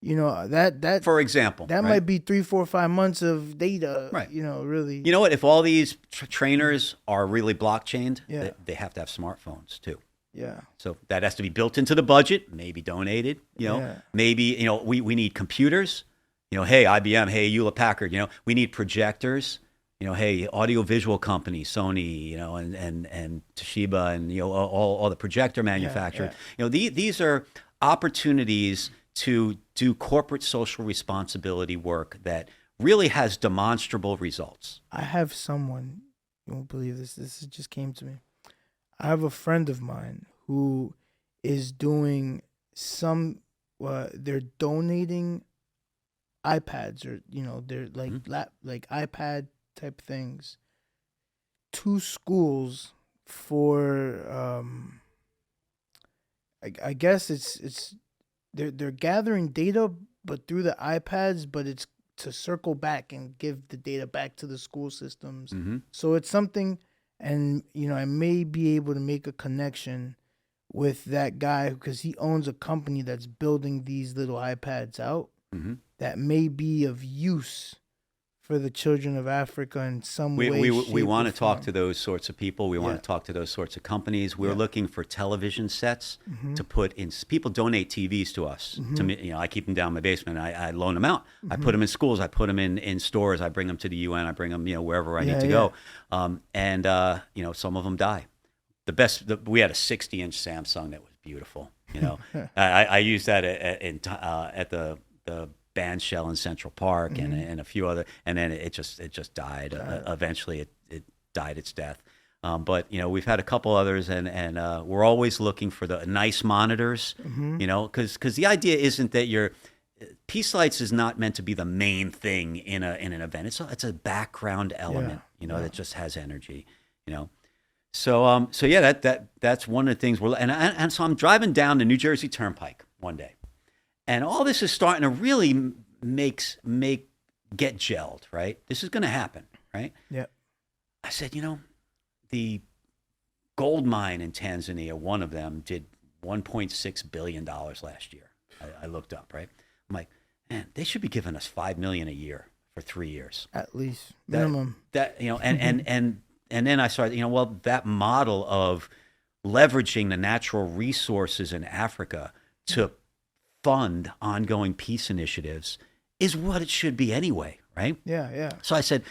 that For example, that right? might be 3, 4, 5 months of data. Right. Really. You know what? If all these trainers are really blockchained, Yeah. they have to have smartphones too. Yeah. So that has to be built into the budget, maybe donated, Yeah. maybe, we need computers, hey, IBM, hey, Hewlett Packard, we need projectors, hey, audiovisual companies, Sony, and Toshiba and, all the projector manufacturers, these are opportunities to do corporate social responsibility work that really has demonstrable results. I have someone, you won't believe this. This just came to me. I have a friend of mine who is doing they're donating iPads or they're like like iPad type things to schools for I guess it's they're gathering data but through the iPads, but it's to circle back and give the data back to the school systems. Mm-hmm. So it's something, and I may be able to make a connection with that guy because he owns a company that's building these little iPads out that may be of use for the children of Africa in some way. We want to talk to those sorts of people. We want to talk to those sorts of companies. We're looking for television sets to put in. People donate TVs to us. To me, I keep them down in my basement. I loan them out. I put them in schools. I put them in stores. I bring them to the UN. I bring them, wherever I need to go. And some of them die. We had a 60-inch Samsung that was beautiful. I used that at the band shell in Central Park and a few other, and then it just died. Eventually it died its death. But we've had a couple others, and we're always looking for the nice monitors. Because the idea isn't that Peace Lights is not meant to be the main thing in an event. It's a background element, that just has energy. So that's one of the things and so I'm driving down the New Jersey Turnpike one day. And all this is starting to really get gelled, right? This is going to happen, right? Yeah. I said, the gold mine in Tanzania, one of them did $1.6 billion last year. I looked up, right? I'm like, man, they should be giving us $5 million a year for 3 years. At least minimum. And then I started, that model of leveraging the natural resources in Africa to fund ongoing peace initiatives is what it should be anyway, right? Yeah. So I said,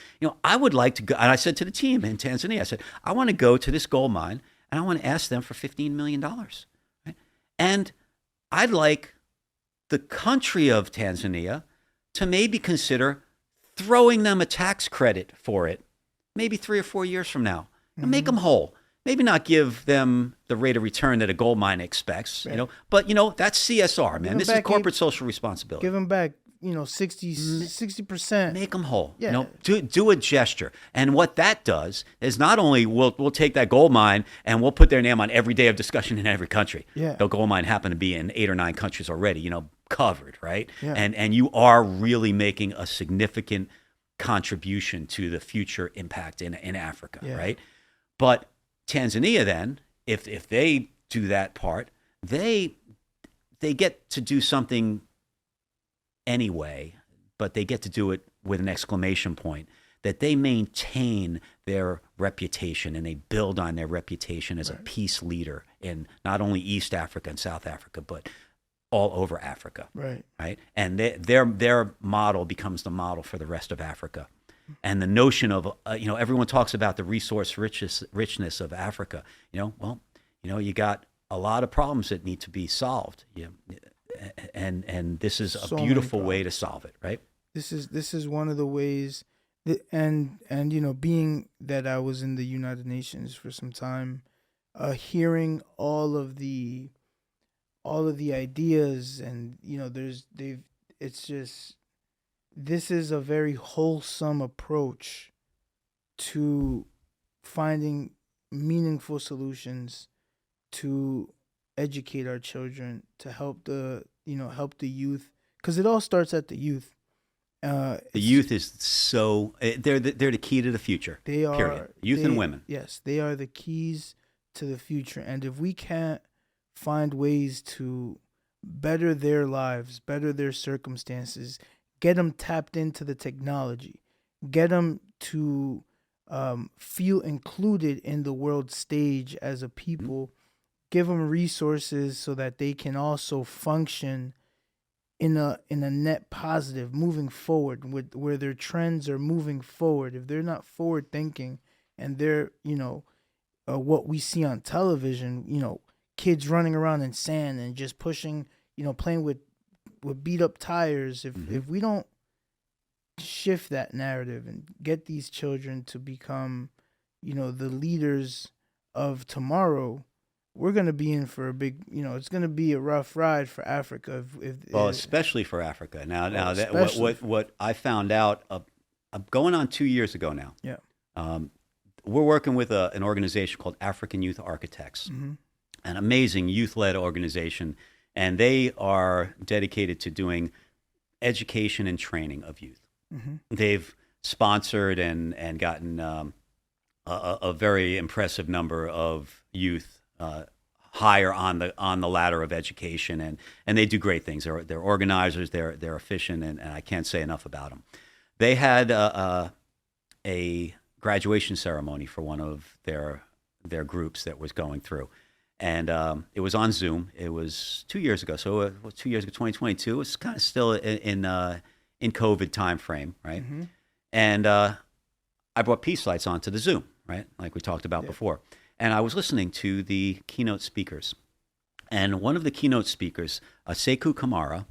I would like to go, and I said to the team in Tanzania, I said, I want to go to this gold mine and I want to ask them for $15 million, right? And I'd like the country of Tanzania to maybe consider throwing them a tax credit for it, maybe 3 or 4 years from now, and make them whole. Maybe not give them the rate of return that a gold mine expects, but that's CSR, man. This is corporate social responsibility. Give them back, 60%. Make them whole. Yeah. Do a gesture. And what that does is not only we'll take that gold mine and we'll put their name on every day of discussion in every country. Yeah. The gold mine happened to be in 8 or 9 countries already, covered, right? Yeah. And you are really making a significant contribution to the future impact in Africa, right? But Tanzania, then, if they do that part, they get to do something anyway, but they get to do it with an exclamation point, that they maintain their reputation and they build on their reputation as a peace leader in not only East Africa and South Africa, but all over Africa. Right. And their model becomes the model for the rest of Africa. And the notion of, everyone talks about the resource richness of Africa. You got a lot of problems that need to be solved. And this is a beautiful way to solve it, right? This is one of the ways, and being that I was in the United Nations for some time, hearing all of the ideas, and this is a very wholesome approach to finding meaningful solutions to educate our children, to help help the youth, because it all starts at the youth. The youth is they're the key to the future. They are period. Youth and women. Yes, they are the keys to the future. And if we can't find ways to better their lives, better their circumstances, get them tapped into the technology, get them to feel included in the world stage as a people, give them resources so that they can also function in a net positive, moving forward, with where their trends are moving forward. If they're not forward thinking, and they're what we see on television, kids running around in sand and just pushing, playing with beat up tires. If we don't shift that narrative and get these children to become, the leaders of tomorrow, we're going to be in for a big, it's going to be a rough ride for Africa. Especially for Africa. Now that what I found out, going on 2 years ago now. Yeah. We're working with an organization called African Youth Architects, an amazing youth-led organization, and they are dedicated to doing education and training of youth. They've sponsored and gotten a very impressive number of youth higher on the ladder of education, and they do great things. They're organizers, they're efficient, and I can't say enough about them. They had a graduation ceremony for one of their groups that was going through, and it was on Zoom. It was 2 years ago, so it was 2 years ago, 2022. It was kind of still in COVID time frame, right? And I brought Peace Lights onto the Zoom, right, like we talked about before. And I was listening to the keynote speakers. And one of the keynote speakers, Sekou Kamara,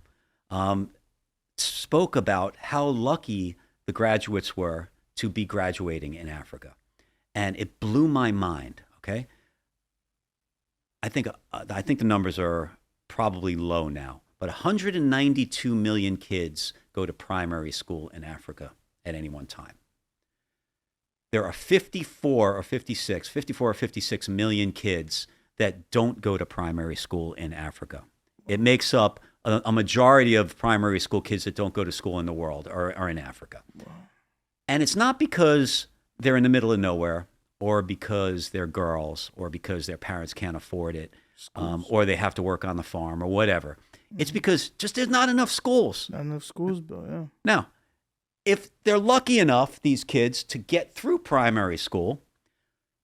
spoke about how lucky the graduates were to be graduating in Africa. And it blew my mind, okay? I think the numbers are probably low now, but 192 million kids go to primary school in Africa at any one time. There are 54 or 56 million kids that don't go to primary school in Africa. It makes up a majority of primary school kids that don't go to school in the world are in Africa. Wow. And it's not because they're in the middle of nowhere, or because they're girls, or because their parents can't afford it, or they have to work on the farm, or whatever. It's because just there's not enough schools. Not enough schools, Bill, yeah. Now, if they're lucky enough, these kids, to get through primary school,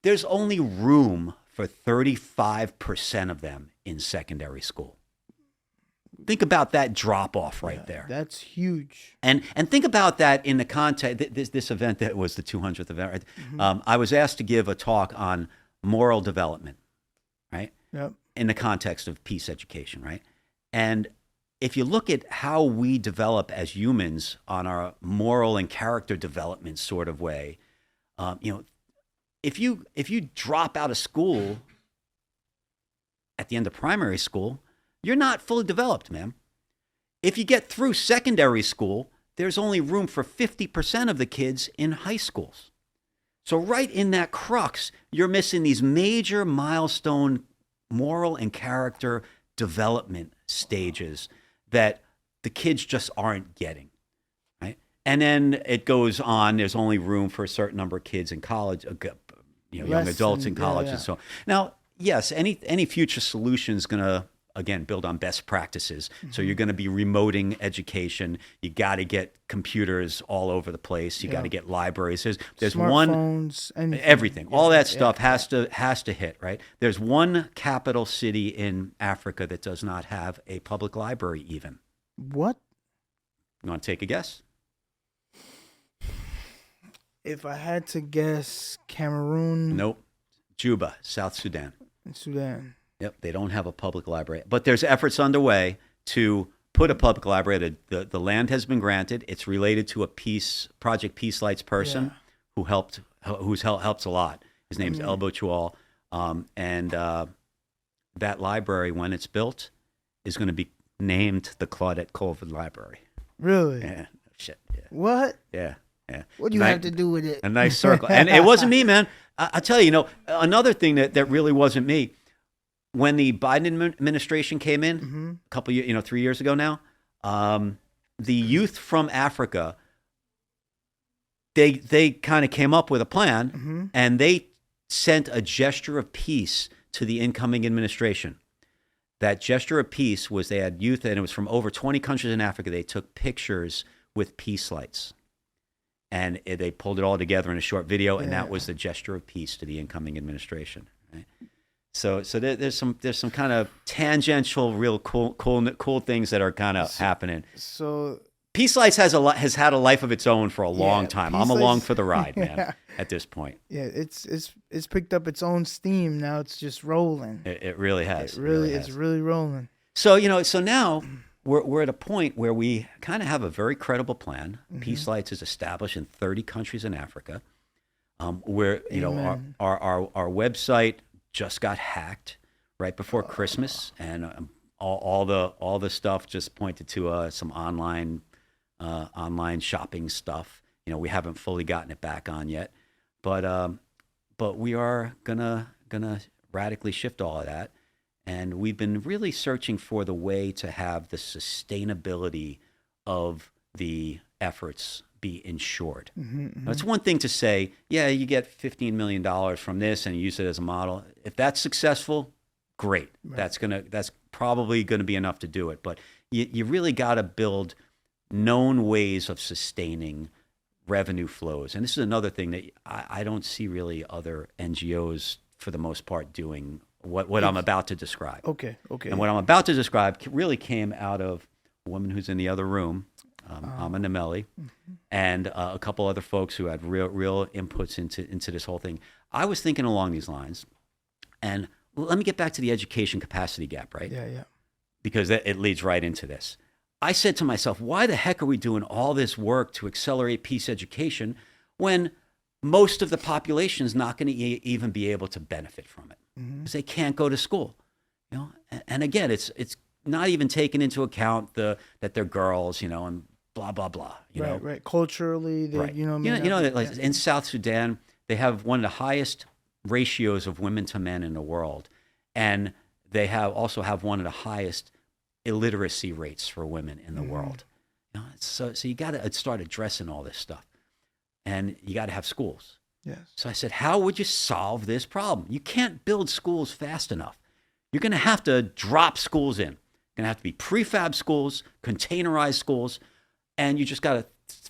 there's only room for 35% of them in secondary school. Think about that drop off right there. That's huge. And think about that in the context, this event that was the 200th event. Right? I was asked to give a talk on moral development, right? Yep. In the context of peace education, right? And if you look at how we develop as humans on our moral and character development sort of way, if you drop out of school at the end of primary school, you're not fully developed, man. If you get through secondary school, there's only room for 50% of the kids in high schools. So right in that crux, you're missing these major milestone moral and character development stages that the kids just aren't getting, right? And then it goes on. There's only room for a certain number of kids in college, young adults in college, and so on. Now, yes, any future solution is going to, again, build on best practices. So you're going to be remoting education. You got to get computers all over the place. You got to get libraries. There's smartphones, everything. All that stuff has to hit, right? There's one capital city in Africa that does not have a public library even. What? You want to take a guess? If I had to guess, Cameroon. Nope. Juba, South Sudan. Sudan. Yep, they don't have a public library. But there's efforts underway to put a public library. The land has been granted. It's related to a Project Peace Lights person who's helped a lot. His name's Elbo Chual. And that library, when it's built, is going to be named the Claudette Colvin Library. Really? Yeah. Shit. Yeah. What? Yeah. Yeah. What do you have to do with it? A nice circle. And it wasn't me, man. I tell you, another thing that really wasn't me, when the Biden administration came in a couple years, 3 years ago now, the youth from Africa, they kind of came up with a plan, and they sent a gesture of peace to the incoming administration. That gesture of peace was they had youth, and it was from over 20 countries in Africa. They took pictures with peace lights, and they pulled it all together in a short video, and that was the gesture of peace to the incoming administration. Right? So there's some kind of tangential, real cool things that are kind of happening. So Peace Lights has had a life of its own for a long time. I'm along for the ride, man. At this point, it's picked up its own steam now. It's just rolling. It really has. It's really rolling. So so now we're at a point where we kind of have a very credible plan. Peace Lights is established in 30 countries in Africa. Where our website just got hacked right before Christmas, and all the stuff just pointed to some online shopping stuff. We haven't fully gotten it back on yet, but we are gonna radically shift all of that, and we've been really searching for the way to have the sustainability of the efforts be ensured. Now, it's one thing to say, yeah, you get $15 million from this and you use it as a model. If that's successful, great. Right. That's probably gonna be enough to do it. But you really got to build known ways of sustaining revenue flows. And this is another thing that I don't see really other NGOs, for the most part, doing what I'm about to describe. Okay. And what I'm about to describe really came out of a woman who's in the other room, Amma Nameli, and a couple other folks who had real inputs into this whole thing. I was thinking along these lines, and let me get back to the education capacity gap, right? Yeah. Because it leads right into this. I said to myself, why the heck are we doing all this work to accelerate peace education when most of the population is not going to even be able to benefit from it because they can't go to school? And again, it's not even taking into account that they're girls, and blah blah blah. Right. Culturally, right. In South Sudan, they have one of the highest ratios of women to men in the world, and they also have one of the highest illiteracy rates for women in the world. So you got to start addressing all this stuff, and you got to have schools. Yes. So I said, how would you solve this problem? You can't build schools fast enough. You're going to have to drop schools in. Going to have to be prefab schools, containerized schools, and you just got to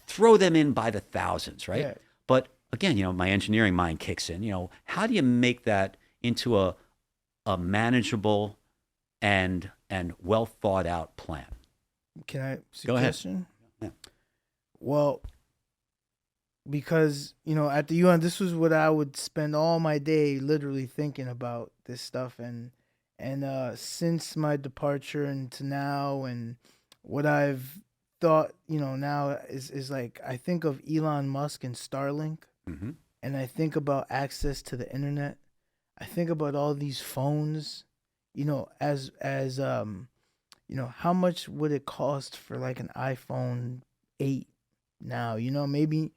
throw them in by the thousands, right? Yeah. But again, my engineering mind kicks in. How do you make that into a manageable and well thought out plan? Can I suggestion? Go ahead. Yeah. Well, because at the UN, this was what I would spend all my day literally thinking about this stuff, and since my departure and to now, and what I've thought, now is like, I think of Elon Musk and Starlink, and I think about access to the internet. I think about all these phones, as how much would it cost for like an iPhone 8 now? Maybe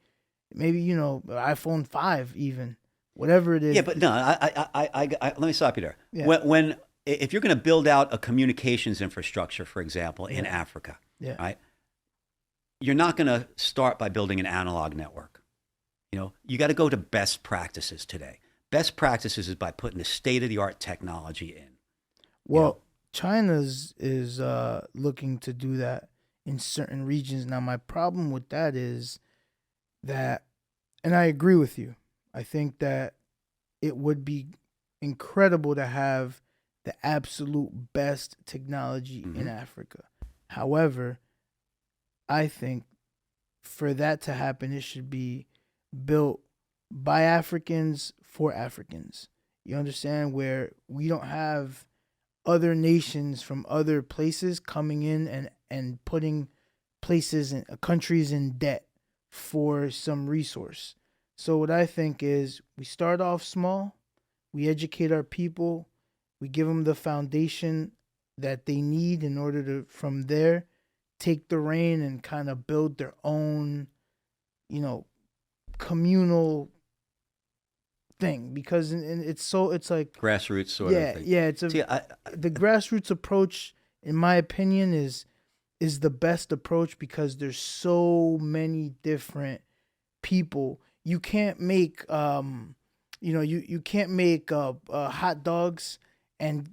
iPhone 5 even, whatever it is. Yeah, but no, I let me stop you there. Yeah. If you're going to build out a communications infrastructure, for example, in Africa, right? You're not going to start by building an analog network. You got to go to best practices today. Best practices is by putting the state-of-the-art technology in. Well, China's is looking to do that in certain regions. Now, my problem with that is that, and I agree with you, I think that it would be incredible to have the absolute best technology in Africa. However, I think for that to happen, it should be built by Africans for Africans. You understand? Where we don't have other nations from other places coming in and putting places and countries in debt for some resource. So what I think is, we start off small, we educate our people, we give them the foundation that they need in order to, from there, take the reign and kind of build their own, communal thing, because it's like, Grassroots sort of yeah, thing. yeah, See, the grassroots approach, in my opinion, is the best approach, because there's so many different people. You can't make you can't make hot dogs, and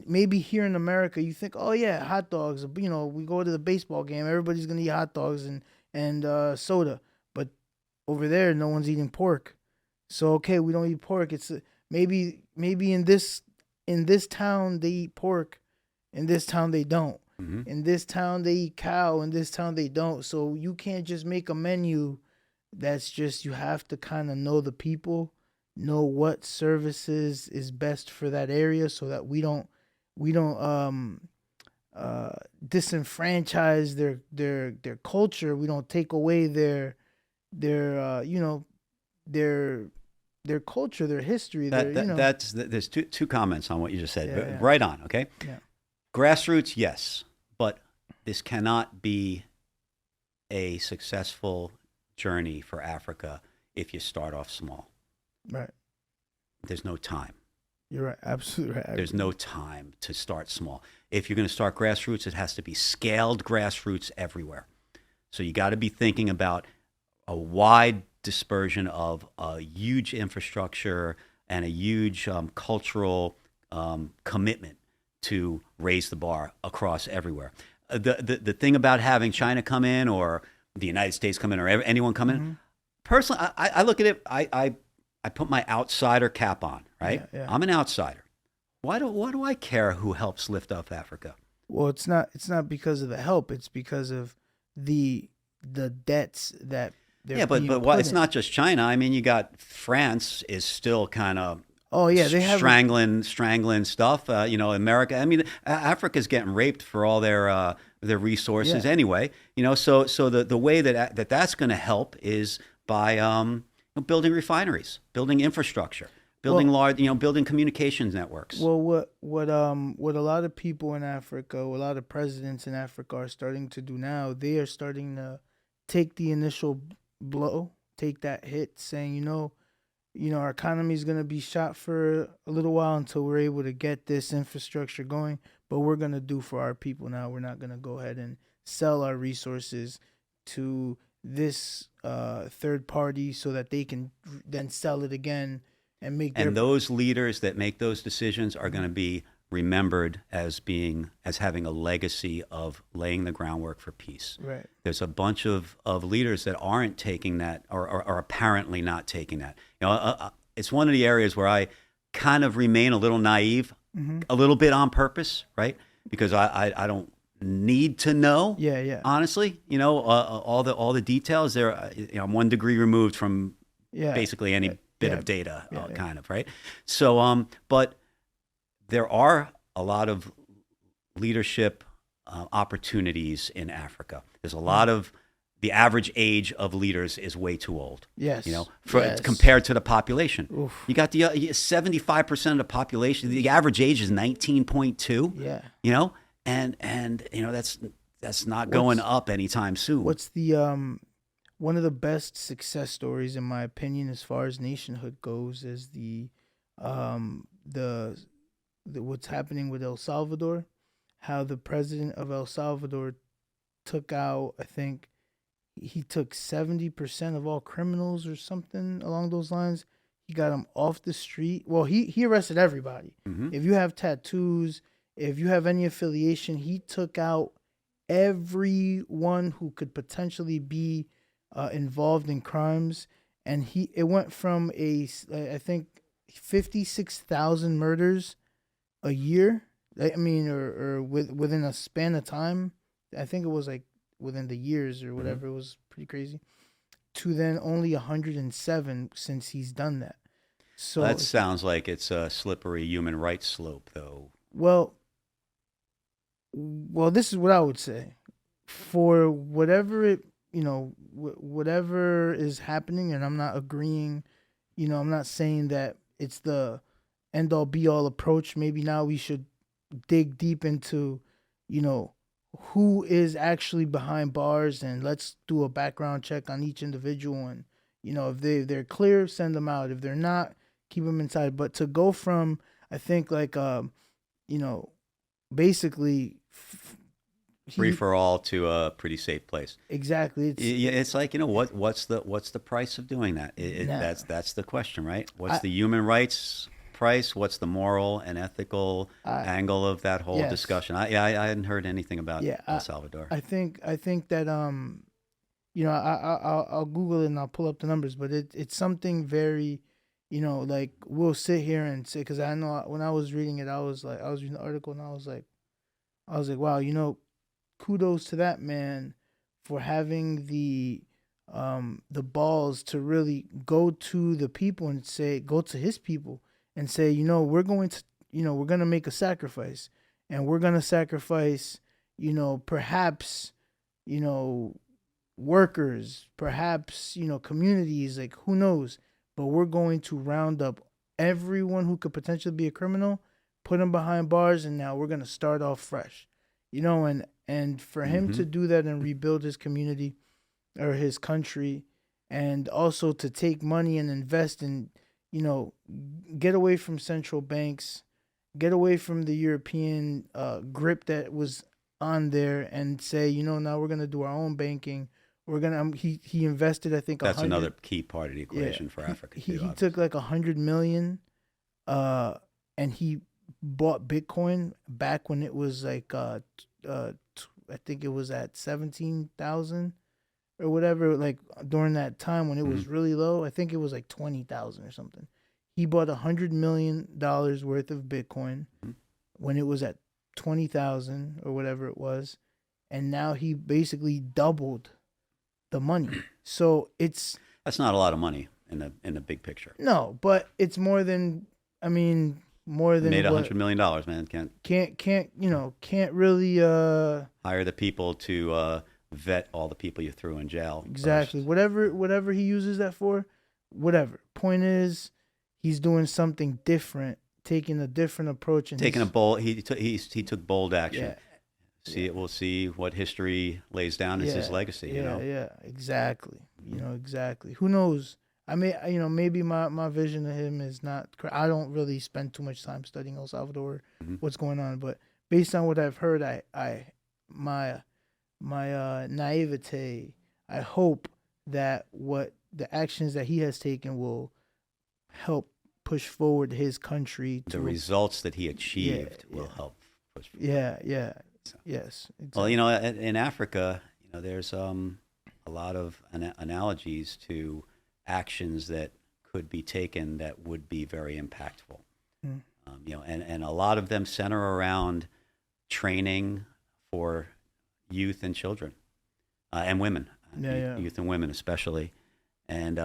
maybe here in America you think, oh yeah, hot dogs, we go to the baseball game, everybody's gonna eat hot dogs and soda, but over there no one's eating pork. So okay, we don't eat pork. It's maybe in this town they eat pork, in this town they don't. mhm. In this town they eat cow, in this town they don't. So you can't just make a menu that's just, you have to kind of know the people, know what services is best for that area, so that we don't disenfranchise their culture. We don't take away their their their culture, their history, There's two comments on what you just said. Yeah, yeah. Right on, okay? Yeah. Grassroots, yes, but this cannot be a successful journey for Africa if you start off small. Right. There's no time. You're right. Absolutely right. There's no time to start small. If you're going to start grassroots, it has to be scaled grassroots everywhere. So you got to be thinking about a wide dispersion of a huge infrastructure and a huge cultural commitment to raise the bar across everywhere. The thing about having China come in, or the United States come in, or anyone come in, personally, I look at it, I put my outsider cap on, right? Yeah, yeah. I'm an outsider. Why do I care who helps lift up Africa? Well, it's not because of the help. It's because of the debts that they're But being why, put it's in. not just China. I mean, you got France is still kind of Oh yeah, they have strangling stuff. America. I mean, Africa's getting raped for all their resources Yeah. anyway. So the way that's going to help is by building refineries, building infrastructure, building building communications networks. Well, what a lot of people in Africa, a lot of presidents in Africa are starting to do now, they are starting to take the initial blow, take that hit, saying, our economy is going to be shot for a little while until we're able to get this infrastructure going, but we're going to do for our people now. We're not going to go ahead and sell our resources to this third party so that they can then sell it again and make And those leaders that make those decisions are going to be remembered as having a legacy of laying the groundwork for peace. Right. There's a bunch of leaders that aren't taking that, or are apparently not taking that. It's one of the areas where I kind of remain a little naive, a little bit on purpose, right? Because I don't need to know. Yeah. Honestly, all the details there. I'm 1 degree removed from basically any bit of data, kind of, right? So, but there are a lot of leadership opportunities in Africa. There's a lot of the average age of leaders is way too old. Yes. Compared to the population. Oof. You got the 75% of the population. The average age is 19.2. Yeah. And that's not going up anytime soon. What's the one of the best success stories, in my opinion, as far as nationhood goes, is the what's happening with El Salvador, how the president of El Salvador took out, I think he took 70% of all criminals or something along those lines. He got them off the street. Well, he arrested everybody. Mhm. If you have tattoos, if you have any affiliation, he took out everyone who could potentially be involved in crimes. And it went from I think 56,000 murders a year. I mean, or within a span of time. I think it was like within the years or whatever. It was pretty crazy. To then only 107 since he's done that. So that sounds like it's a slippery human rights slope, though. Well, this is what I would say. For whatever whatever is happening, and I'm not agreeing, I'm not saying that it's the end all be all approach. Maybe now we should dig deep into, who is actually behind bars, and let's do a background check on each individual and, If they're clear, send them out. If they're not, keep them inside. But to go from, I think like you know, basically, Free he for all to a pretty safe place. exactly. Yeah, it's like, what's the price of doing that? Nah, That's the question, right? What's I the human rights price? What's the moral and ethical I angle of that whole yes, discussion? I hadn't heard anything about yeah. El Salvador. I think that I'll Google it and I'll pull up the numbers, but it's something very, like we'll sit here and say, because I know when I was reading it, I was reading the article and I was like, wow, kudos to that man for having the balls to really go to the people and say, go to his people and say, we're going to make a sacrifice, and we're going to sacrifice, perhaps, you know workers, perhaps, communities, like who knows, but we're going to round up everyone who could potentially be a criminal, put them behind bars, and now we're going to start off fresh. And for him Hmm. to do that and rebuild his community or his country, and also to take money and invest in, you know, get away from central banks, get away from the European grip that was on there, and say, now we're gonna do our own banking. We're gonna. He invested, I think, a That's another hundred. key part of the Yeah, equation for he Africa he too, he took obviously. like 100 million, uh, and he bought Bitcoin back when it was like I think it was at 17,000 or whatever, like during that time when it Hmm. was really low. I think it was like 20,000 or something. He bought $100 million worth of Bitcoin when it was at 20,000 or whatever it was, and now he basically doubled the money. So it's That's not a lot of money in the big picture. no, but it's more than, I mean, more Made than a what hundred million dollars, man. can't really Hire the people to vet all the people you threw in jail exactly first. whatever he uses that for, whatever. Point is, he's doing something different, taking a different approach in Taking a his bold, he took bold action. yeah, See yeah. it. We'll see what history lays down as his Yeah, legacy. yeah, exactly. Mhm. Exactly. Who knows? I mean, maybe my vision of him is not. I don't really spend too much time studying El Salvador, Mhm. what's going on, but based on what I've heard, my naivete, I hope that what the actions that he has taken will help push forward his country The to results that he yeah, achieved will yeah, help push forward. yeah, So, yes, well, exactly. in Africa, there's a lot of analogies to actions that could be taken that would be very impactful. Mm. And a lot of them center around training for youth and children and women, Yeah, yeah. youth and women especially, and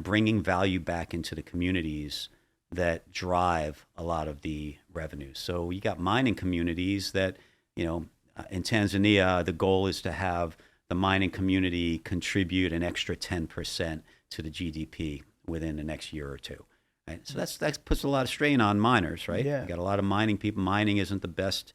bringing value back into the communities that drive a lot of the revenues. So you got mining communities that, in Tanzania, the goal is to have the mining community contribute an extra 10% to the GDP within the next year or two. Right? So that puts a lot of strain on miners, right? You Yeah. got a lot of mining people. Mining isn't the best,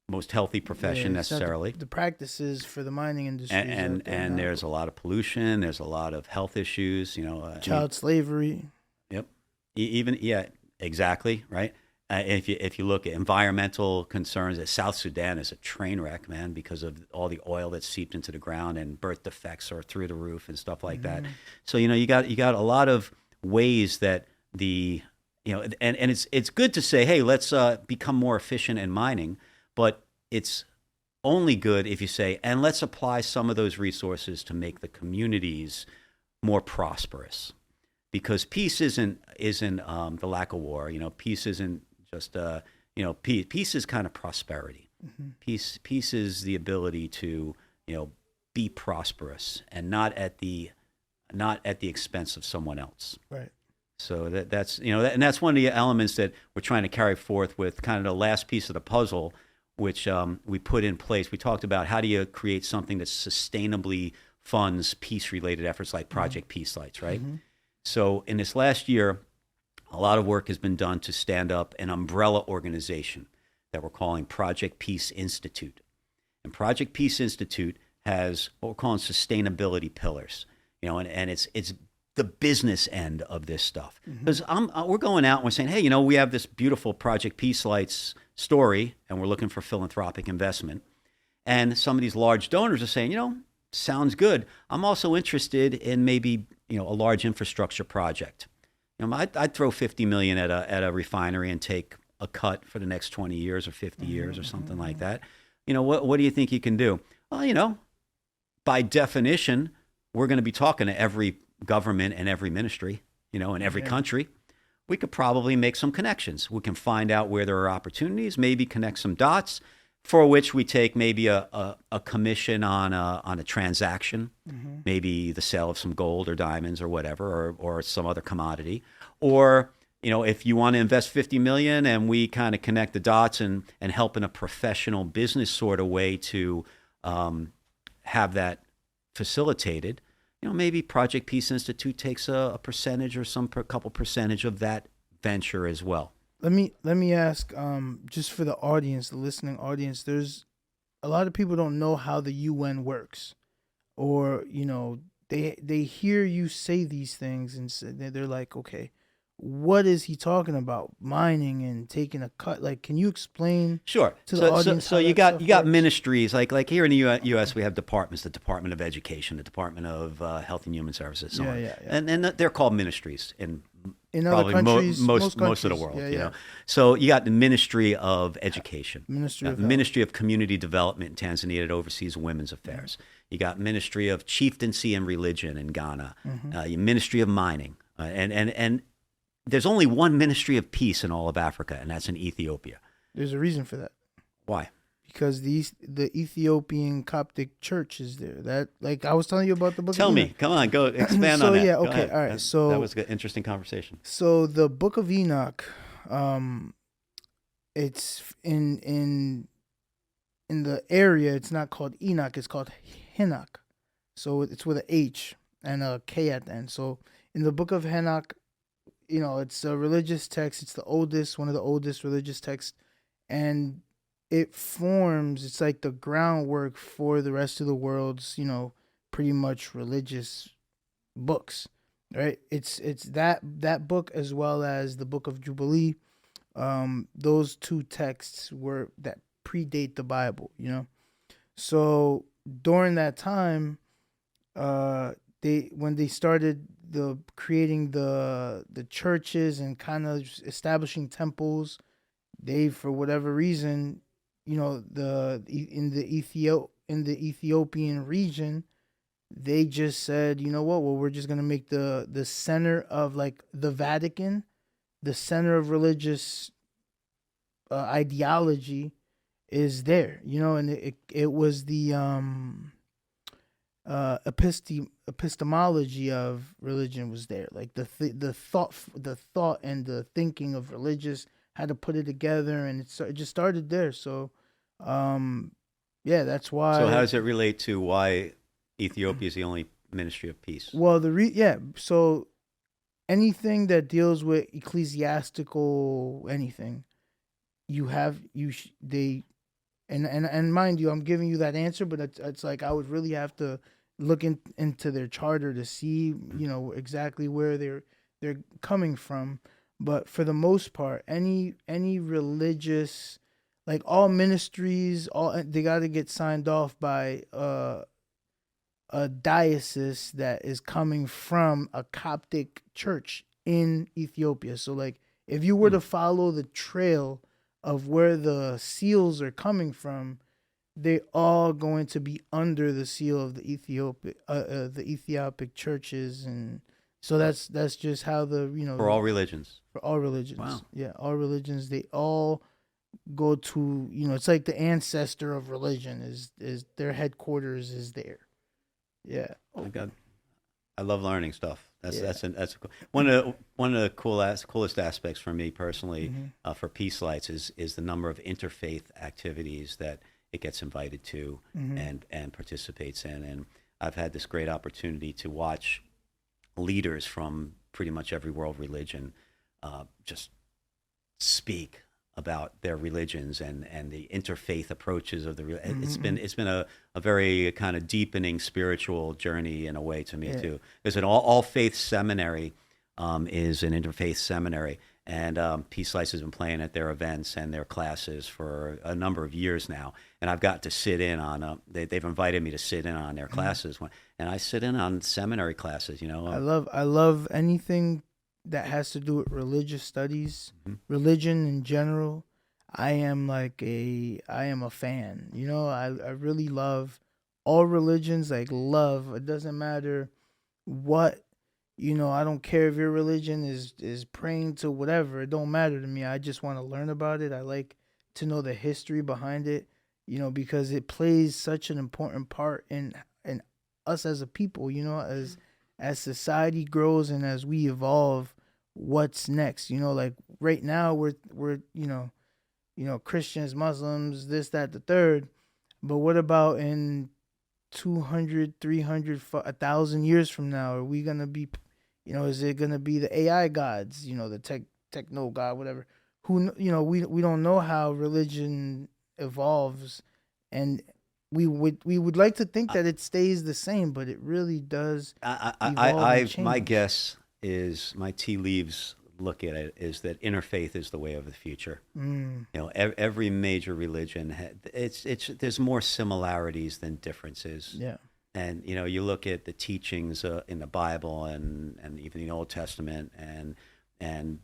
most healthy Yeah, profession it's not necessarily, the practices for the mining industry is out there and now. there's a lot of pollution. There's a lot of health issues. Child slavery. Yep. Even yeah, exactly right. If you look at environmental concerns, South Sudan is a train wreck, man, because of all the oil that's seeped into the ground and birth defects are through the roof and stuff like that. Hmm. So you got a lot of ways that and it's good to say, hey, let's become more efficient in mining, but it's only good if you say, and let's apply some of those resources to make the communities more prosperous, because peace isn't the lack of war. Peace isn't just peace is kind of prosperity. Hmm. Peace is the ability to be prosperous and not at the expense of someone else. Right. So and that's one of the elements that we're trying to carry forth with kind of the last piece of the puzzle, which we put in place. We talked about how do you create something that sustainably funds peace-related efforts like Hmm. Project Peace Lights, right? Hmm. So in this last year, a lot of work has been done to stand up an umbrella organization that we're calling Project Peace Institute. And Project Peace Institute has what we're calling sustainability pillars. and it's the business end of this stuff. Mm-hmm. Because we're going out and we're saying, hey, we have this beautiful Project Peace Lights story, and we're looking for philanthropic investment. And some of these large donors are saying, sounds good. I'm also interested in maybe, a large infrastructure project. I'd throw 50 million at a refinery and take a cut for the next 20 years or 50 years or something like that. What do you think you can do? Well, by definition, we're going to be talking to every government and every ministry, in every country. We could probably make some connections. We can find out where there are opportunities, maybe connect some dots, for which we take maybe a commission on a transaction, maybe the sale of some gold or diamonds or whatever, or some other commodity. Or, if you want to invest 50 million and we kind of connect the dots and help in a professional business sort of way to have that facilitated, maybe Project Peace Institute takes a percentage or couple percentage of that venture as well. Let me ask, just for the audience, the listening audience, there's a lot of people don't know how the UN works, or they hear you say these things and they're like, okay, what is he talking about? Mining and taking a cut? Like, can you explain? Sure. To the audience So how you that got works? ministries like here in the U.S. we have departments: the Department of Education, the Department of Health and Human Services, so on. Yeah. And they're called ministries in other probably countries, most of the countries. world. Yeah. So you got the Ministry of Education, Ministry of Ministry of Community Development in Tanzania that oversees women's affairs. You got Ministry of Chieftaincy and Religion in Ghana. Your Ministry of Mining, and there's only one Ministry of Peace in all of Africa, and that's in Ethiopia. There's a reason for that. Why? Because the Ethiopian Coptic Church is there. That, like I was telling you about the book. Tell of me, Enoch. come on, go expand So, on that. yeah, Go okay, ahead. all right, so- that was an interesting conversation. So the Book of Enoch, it's in the area. It's not called Enoch. It's called Henoch. So it's with a H and a K at the end. So in the Book of Henoch, it's a religious text. It's one of the oldest religious texts, and it's like the groundwork for the rest of the world's, pretty much religious books, right? It's that book as well as the Book of Jubilee. Those two texts that predate the Bible, So during that time, when they started creating the churches and kind of establishing temples, they, for whatever reason, in the Ethiopian region, they just said, you know what? Well, we're just gonna make the center of, like, the Vatican, the center of religious ideology is there, and it was the epistemology of religion was there, like the thought and the thinking of religious, how to put it together, and it just started there. So, that's why. So how does it relate to why Ethiopia is the only Ministry of Peace? Well, so anything that deals with ecclesiastical anything, and mind you, I'm giving you that answer, but it's like I would really have to look into their charter to see, exactly where they're coming from. But for the most part, any religious, like all ministries, they got to get signed off by a diocese that is coming from a Coptic church in Ethiopia. So, like, if you were to follow the trail of where the seals are coming from, they all going to be under the seal of the Ethiopic churches, and so that's just how For all religions. For all religions. Wow. Yeah, all religions, they all go to, it's like the ancestor of religion is their headquarters is there. Yeah. I love learning stuff. That's cool. One of the coolest aspects for me personally, for Peace Lights is the number of interfaith activities that it gets invited to and participates in. And I've had this great opportunity to watch leaders from pretty much every world religion just speak about their religions and the interfaith approaches of the. Mm-hmm. It's been a very kind of deepening spiritual journey in a way to me Yeah. too. There's an all faith seminary, is an interfaith seminary, and Peace Slice has been playing at their events and their classes for a number of years now. And I've got to sit in on. They've invited me to sit in on their classes, and I sit in on seminary classes. You know, I love anything that has to do with religious studies, religion in general. I am a fan. You know, I really love all religions. Like love. It doesn't matter what, I don't care if your religion is praying to whatever. It don't matter to me. I just want to learn about it. I like to know the history behind it, because it plays such an important part in us as a people, as society grows and as we evolve, what's next? Like right now we're Christians, Muslims, this, that, the third. But what about in 200, 300, 1,000 years from now? Are we going to be, is it going to be the AI gods, the techno god, whatever? We don't know how religion evolves. And we would like to think that it stays the same, but it really does evolve and My change. guess is my tea leaves look at it is that interfaith is the way of the future. Mm, You know, every major religion it's there's more similarities than differences. yeah. And you look at the teachings in the Bible and even the Old Testament and the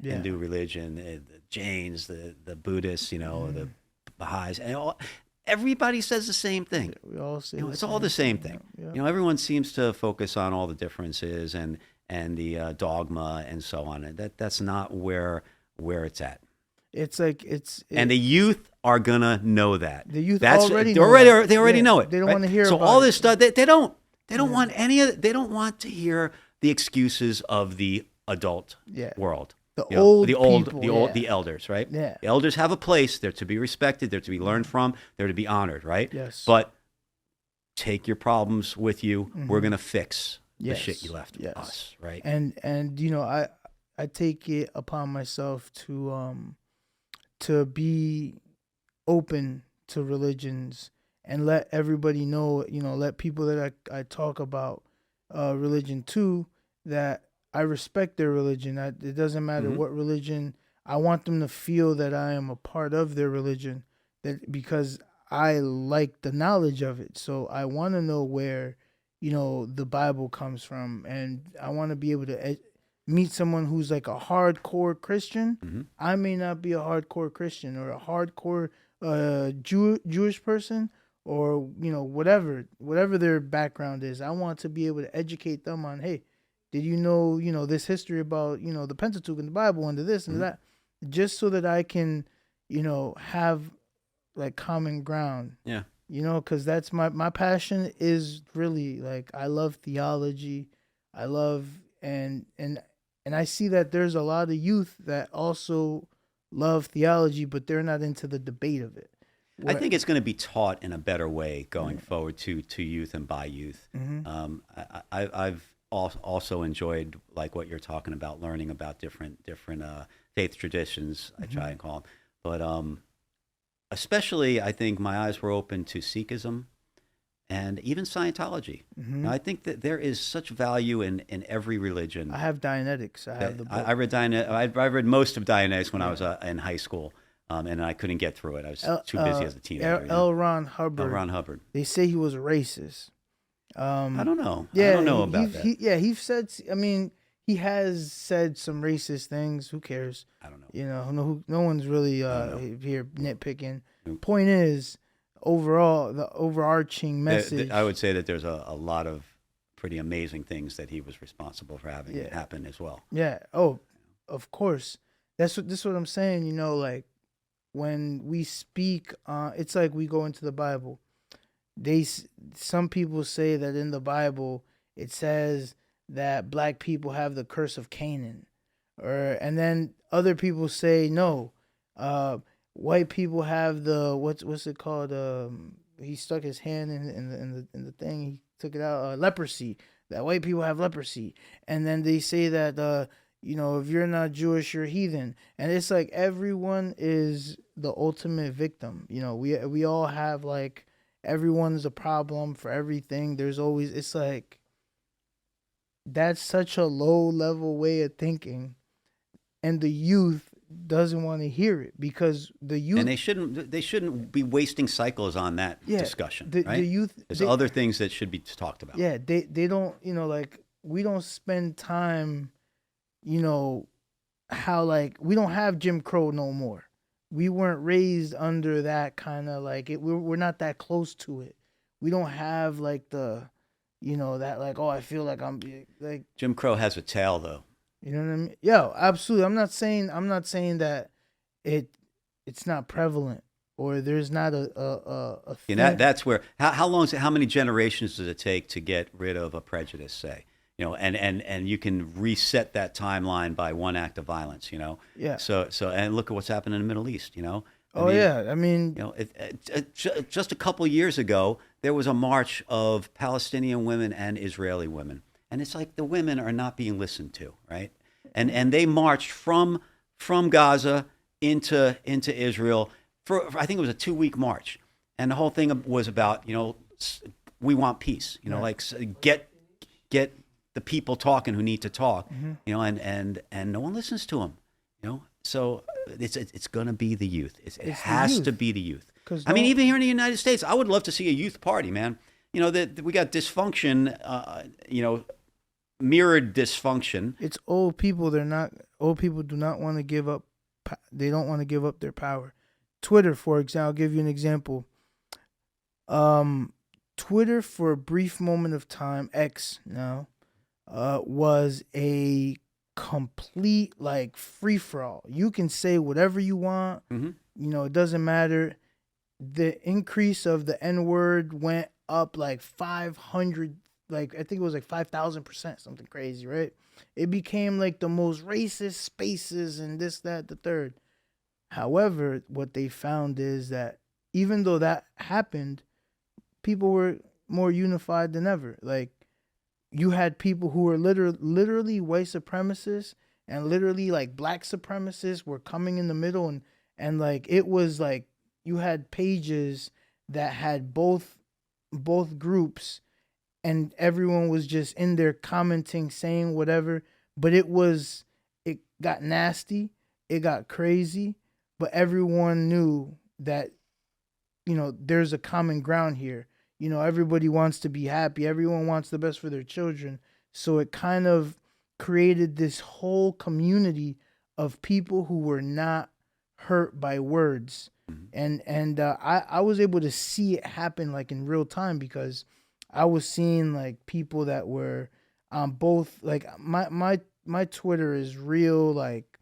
Yeah. Hindu religion, the Jains, the Buddhists, the Mm, Baha'is, and everybody says the same thing. we all say You know, the it's all the same same thing. thing. Yeah. Everyone seems to focus on all the differences and the dogma and so on. And that's not where it's at. It's like And the youth are gonna know that. the youth That's already they know already that. they already Yeah, know it. they don't Right? want to hear So about all it. this stuff they don't Yeah. want any of they don't want to hear the excuses of the adult Yeah. world. The You know, old the old people, the old yeah. the elders, right? Yeah. The elders have a place. They're to be respected. They're to be learned from. They're to be honored, right? Yes. But take your problems with you. We're Mhm. gonna fix the Yes. shit you left with Yes. us, right? And I take it upon myself to be open to religions and let everybody know, let people that I talk about religion to, that I respect their religion. It doesn't matter Mhm. what religion. I want them to feel that I am a part of their religion, that because I like the knowledge of it. So I want to know where, the Bible comes from, and I want to be able to meet someone who's like a hardcore Christian. Mhm. I may not be a hardcore Christian or a hardcore Jewish person, or whatever their background is. I want to be able to educate them on, hey, did this history about the Pentateuch in the Bible and this and Mhm. that, just so that I can have like common ground. Yeah. Because that's my passion is really like I love theology. I love and I see that there's a lot of youth that also love theology, but they're not into the debate of it. I Where, think it's going to be taught in a better way going forward to youth and by youth. Mhm. I've also enjoyed like what you're talking about, learning about different faith traditions. I try and call them, but especially I think my eyes were open to Sikhism and even Scientology. Now, I think that there is such value in every religion. I have Dianetics. I have the book. I read I read most of Dianetics when I was in high school, and I couldn't get through it. I was too busy as a teenager. L. Ron Hubbard. L. Ron Hubbard. They say he was racist. I don't know. Yeah, I don't know about that. He said. I mean, he has said some racist things. Who cares? I don't know. No one's really know. here nitpicking. Nope. Point is, overall, the overarching message. I would say that there's a lot of pretty amazing things that he was responsible for having happen as well. Yeah. Oh, of course. This is what I'm saying. Like when we speak, it's like we go into the Bible. Some people say that in the Bible it says that black people have the curse of Canaan, and then other people say no, white people have the what's it called? He stuck his hand in the thing. He took it out. Leprosy. That white people have leprosy, and then they say that if you're not Jewish, you're heathen. And it's like everyone is the ultimate victim. We all have like everyone's a problem for everything. There's always it's like that's such a low level way of thinking, and the youth doesn't want to hear it because the And youth, they shouldn't be wasting cycles on that yeah, discussion, the right? youth, There's other things that should be talked about. yeah, they don't, like we don't spend time, you know, how like we don't have Jim Crow no more. We weren't raised under that kind of like it. We're not that close to it. We don't have like the, that like, oh, I feel like I'm like, Jim Crow has a tail, though. you know what I mean? Yo, absolutely. I'm not saying that it it's not prevalent or there's not a And that thing. that's where how many generations does it take to get rid of a prejudice, say? And you can reset that timeline by one act of violence, Yeah. So and look at what's happened in the Middle East, I Oh mean, yeah. I mean, just a couple years ago, there was a march of Palestinian women and Israeli women, and it's like the women are not being listened to, right? And they marched from Gaza into Israel for I think it was a 2 week march, and the whole thing was about we want peace, Right. like get the people talking who need to talk, Mm-hmm. and no one listens to them. So it's going to be the youth. It It's the has to youth. be the youth. 'Cause I mean, don't- even here in the United States, I would love to see a youth party, man. That we got dysfunction, mirrored dysfunction. it's old people. Old people do not want to give up. They don't want to give up their power. Twitter, for example, I'll give you an example. Twitter for a brief moment of time, X now, was a complete like free for all. You can say whatever you want. Mhm. It doesn't matter. The increase of the N word went up like 500, like I think it was like 5,000%, something crazy, right? It became like the most racist spaces and this, that, the third. However, what they found is that even though that happened, people were more unified than ever. Like you had people who were literally white supremacists and literally like black supremacists were coming in the middle, and like it was like you had pages that had both groups, and everyone was just in there commenting, saying whatever, but it got nasty, it got crazy, but everyone knew that there's a common ground here. Everybody wants to be happy. Everyone wants the best for their children. So it kind of created this whole community of people who were not hurt by words. I was able to see it happen like in real time because I was seeing like people that were both like my Twitter is real like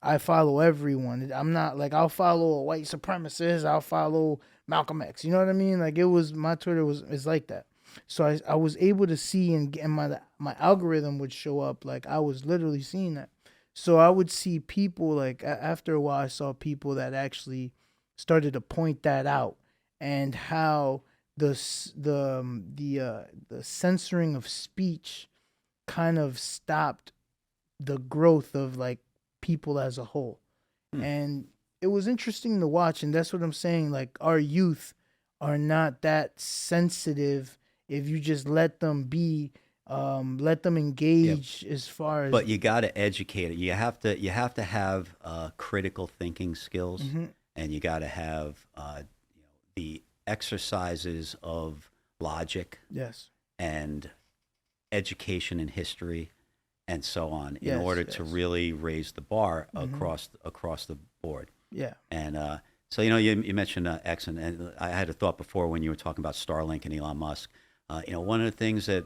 I follow everyone. I'm not like I'll follow a white supremacist. I'll follow Malcolm X. You know what I mean? Like it was my Twitter is like that. So I was able to see and my algorithm would show up like I was literally seeing that. So I would see people like after a while I saw people that actually started to point that out and how the censoring of speech kind of stopped the growth of like people as a whole. And it was interesting to watch, and that's what I'm saying, like our youth are not that sensitive if you just let them be, let them engage as far as But you got to educate it. You have to have critical thinking skills, and you got to have the exercises of logic yes. and education in history and so on in Yes, order to yes. really raise the bar across the board. Yeah. And so you mentioned X, and I had a thought before when you were talking about Starlink and Elon Musk. One of the things that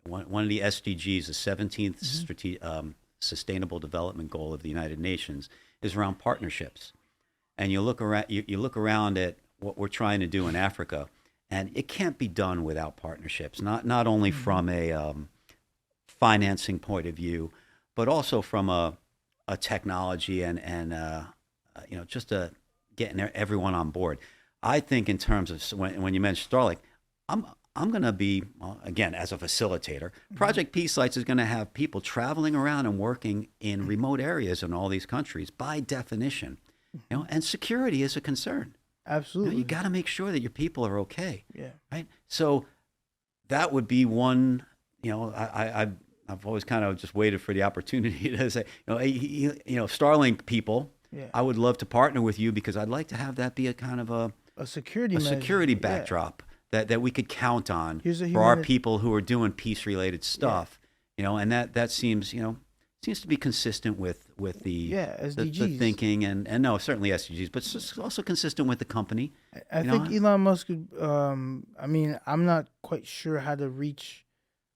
one of the SDGs, the 17th Sustainable Development Goal of the United Nations, is around partnerships. And you look around at what we're trying to do in Africa, and it can't be done without partnerships. Not only from a financing point of view, but also from a technology and just getting everyone on board. I think in terms of when you mentioned Starlink, I'm going to be, well, again, as a facilitator, Project Peace Lights is going to have people traveling around and working in remote areas in all these countries by definition. And security is a concern. Absolutely. You got to make sure that your people are okay. Yeah. Right. So that would be one. I've always kind of just waited for the opportunity to say, Starlink people. Yeah. I would love to partner with you because I'd like to have that be a kind of a security backdrop that we could count on for our people who are doing peace related stuff. And that seems to be consistent with the SDGs. the thinking and no, certainly SDGs, but it's also consistent with the company. I think Elon Musk could, I'm not quite sure how to reach.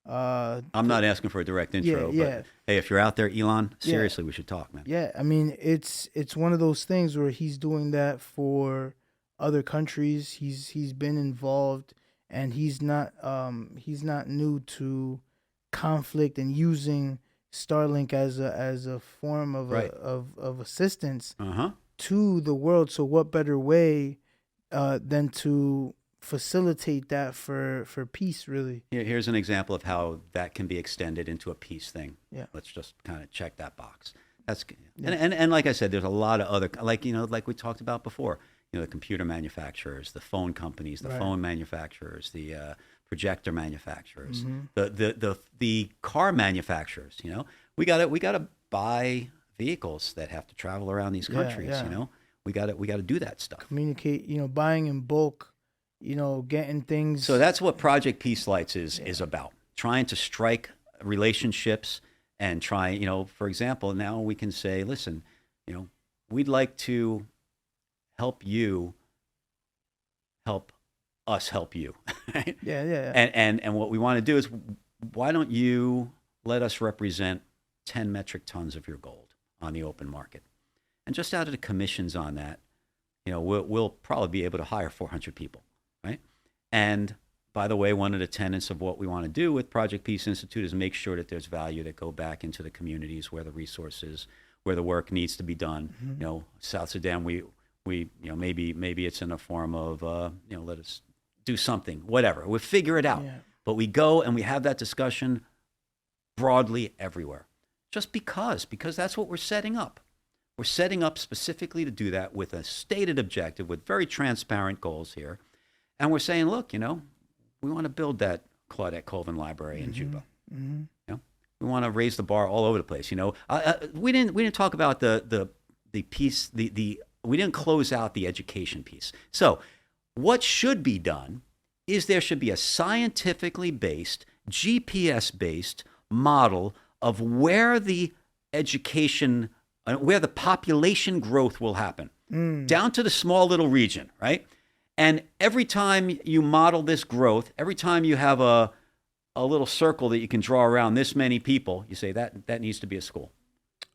I'm not asking for a direct intro, but hey, if you're out there, Elon, seriously, we should talk, man. Yeah, I mean, it's one of those things where he's doing that for other countries. He's been involved, and he's not new to conflict and using Starlink as a form of of assistance to the world. So what better way than to facilitate that for peace, really? Here's an example of how that can be extended into a peace thing. Yeah. Let's just kind of check that box. And like I said, there's a lot of other, like we talked about before, the computer manufacturers, the phone companies, the phone manufacturers, the projector manufacturers, the car manufacturers. We got to buy vehicles that have to travel around these countries. We got to do that stuff. Communicate. Buying in bulk. Getting things. So that's what Project Peace Lights is about. Trying to strike relationships and try, for example, now we can say, listen, we'd like to help you help us help you. Right? Yeah. And what we want to do is, why don't you let us represent 10 metric tons of your gold on the open market? And just out of the commissions on that, we'll probably be able to hire 400 people. Right. And by the way, one of the tenets of what we want to do with Project Peace Institute is make sure that there's value that go back into the communities where the resources, where the work needs to be done. South Sudan, we maybe it's in a form of let us do something, whatever. We'll figure it out. But we go and we have that discussion broadly everywhere, just because that's what we're setting up. We're setting up specifically to do that with a stated objective, with very transparent goals here. And we're saying, look, we want to build that Claudette Colvin Library in Juba. We want to raise the bar all over the place. We didn't talk about the piece. We didn't close out the education piece. So, what should be done is there should be a scientifically based, GPS based model of where the population growth will happen, down to the small little region, right? And every time you model this growth, every time you have a little circle that you can draw around this many people, you say that needs to be a school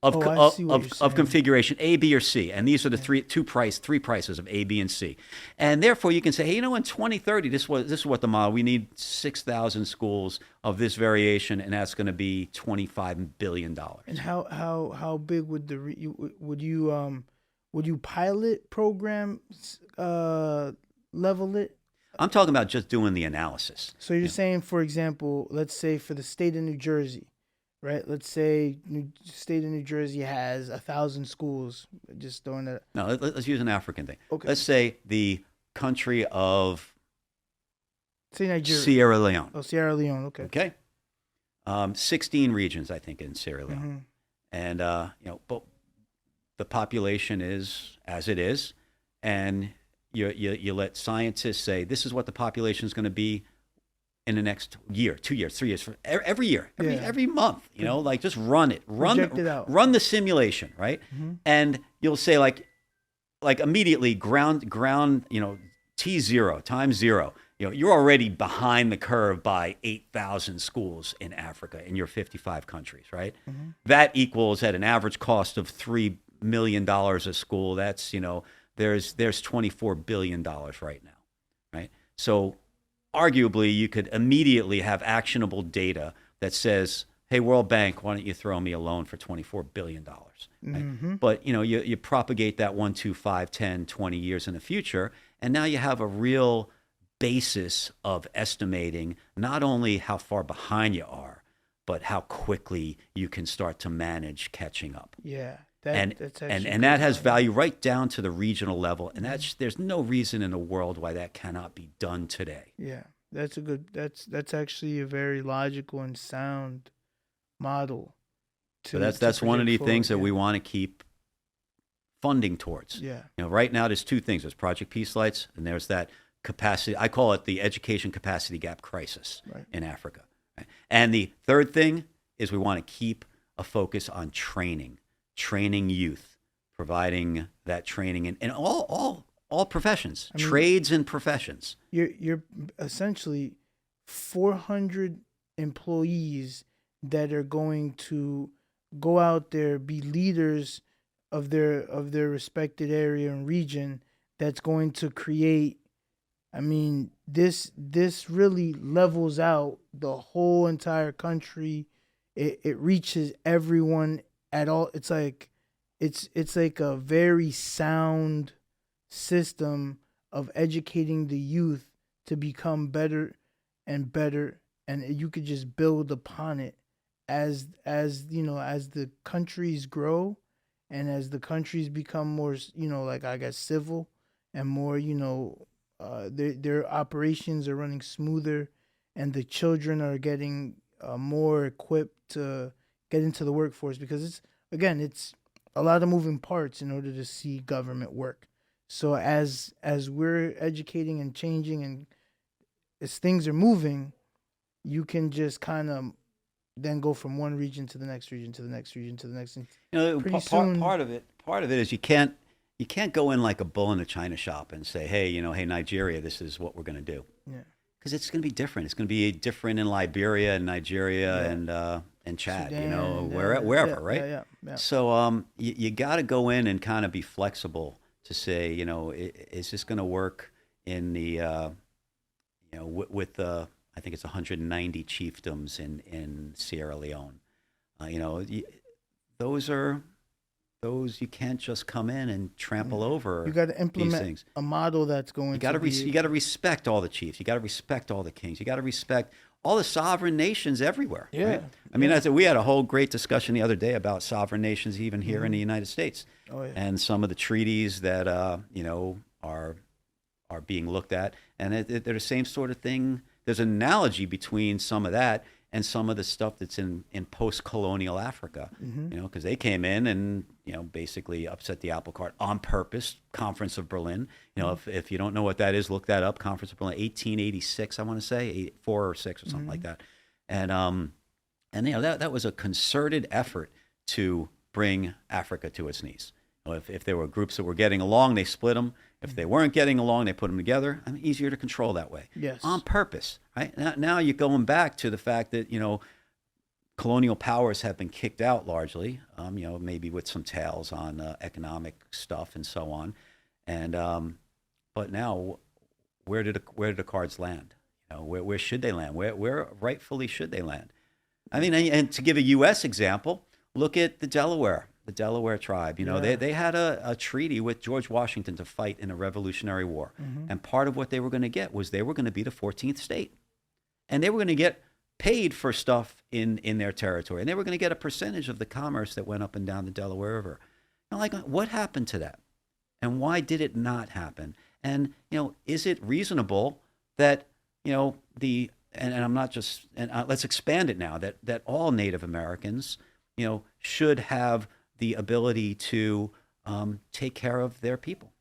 of configuration A, B, or C. And these are the three prices of A, B, and C. And therefore, you can say, hey, in 2030, this is what the model. We need 6,000 schools of this variation, and that's going to be $25 billion. And how big would would you pilot programs? Level it? I'm talking about just doing the analysis. So you're saying, for example, let's say for the state of New Jersey, right? Let's say state of New Jersey has 1,000 schools. Just throwing that. No, let's use an African thing. Okay. Let's say the country of Nigeria. Sierra Leone. Oh, Sierra Leone. Okay. 16 regions, I think, in Sierra Leone, and but the population is as it is, and you let scientists say this is what the population is going to be in the next year, 2 years, 3 years, every year, every month. Just run it, run the simulation, right? And you'll say like immediately ground, T0 times 0. You're already behind the curve by 8,000 schools in Africa in your 55 countries, right? That equals at an average cost of $3 million a school. That's there's $24 billion right now, right? So arguably you could immediately have actionable data that says, hey, World Bank, why don't you throw me a loan for $24 billion? Right? But, you propagate that 1, 2, 5, 10, 20 years in the future, and now you have a real basis of estimating not only how far behind you are, but how quickly you can start to manage catching up. Yeah, that's And actually and good that has point. value right down to the regional level. And Mhm. there's no reason in the world why that cannot be done today. Yeah, that's a good. That's actually a very logical and sound model So to that's one of project the forward. things that Yeah, we want to keep funding towards. yeah, Right now there's two things. There's Project Peace Lights, and there's that capacity. I call it the education capacity gap crisis right. in Africa. Right? And the third thing is we want to keep a focus on training youth, providing that training in all professions, I mean, trades and professions. you're essentially 400 employees that are going to go out there, be leaders of their respected area and region. That's going to create. I mean, this really levels out the whole entire country. It reaches everyone at all. It's like a very sound system of educating the youth to become better and better, and you could just build upon it as you know, as the countries grow and as the countries become more, you know, like I guess civil and more, you know, their operations are running smoother, and the children are getting more equipped to get into the workforce, because it's a lot of moving parts in order to see government work. So as we're educating and changing, and as things are moving, you can just kind of then go from one region to the next region to the next region to the next. And pretty soon, Part of it is you can't go in like a bull in a china shop and say, hey, hey, Nigeria, this is what we're going to do, yeah, because it's going to be different. It's going to be different in Liberia and Nigeria yeah, and Chad, Sudan, wherever, right? yeah. So you got to go in and kind of be flexible to say, is this going to work in the with the, I think it's 190 chiefdoms in Sierra Leone. Those are those you can't just come in and trample You over got to these implement things. a model that's going to be. You got to respect all the chiefs. You got to respect all the kings. You got to respect all the sovereign nations everywhere. Yeah, Right? I mean, yeah. we had a whole great discussion the other day about sovereign nations, even here in the United States, Oh yeah. and some of the treaties that are being looked at, and they're the same sort of thing. There's an analogy between some of that and some of the stuff that's in post-colonial Africa, because they came in and basically upset the apple cart on purpose. Conference of Berlin. If you don't know what that is, look that up. Conference of Berlin, 1886, I want to say, 84 or 6 or something like that, and that was a concerted effort to bring Africa to its knees. If there were groups that were getting along, they split them. If they weren't getting along, they put them together. I mean, easier to control that way. Yes. On purpose, right? Now you're going back to the fact that, colonial powers have been kicked out largely, maybe with some tails on economic stuff and so on. And but now, where did the cards land? Where should they land? Where rightfully should they land? I mean, and to give a U.S. example, look at the Delaware tribe. Yeah. They had a treaty with George Washington to fight in a Revolutionary War. And part of what they were going to get was they were going to be the 14th state. And they were going to get paid for stuff in their territory. And they were going to get a percentage of the commerce that went up and down the Delaware River. What happened to that? And why did it not happen? And, is it reasonable that, and I'm not just, and let's expand it now, that all Native Americans, should have the ability to take care of their people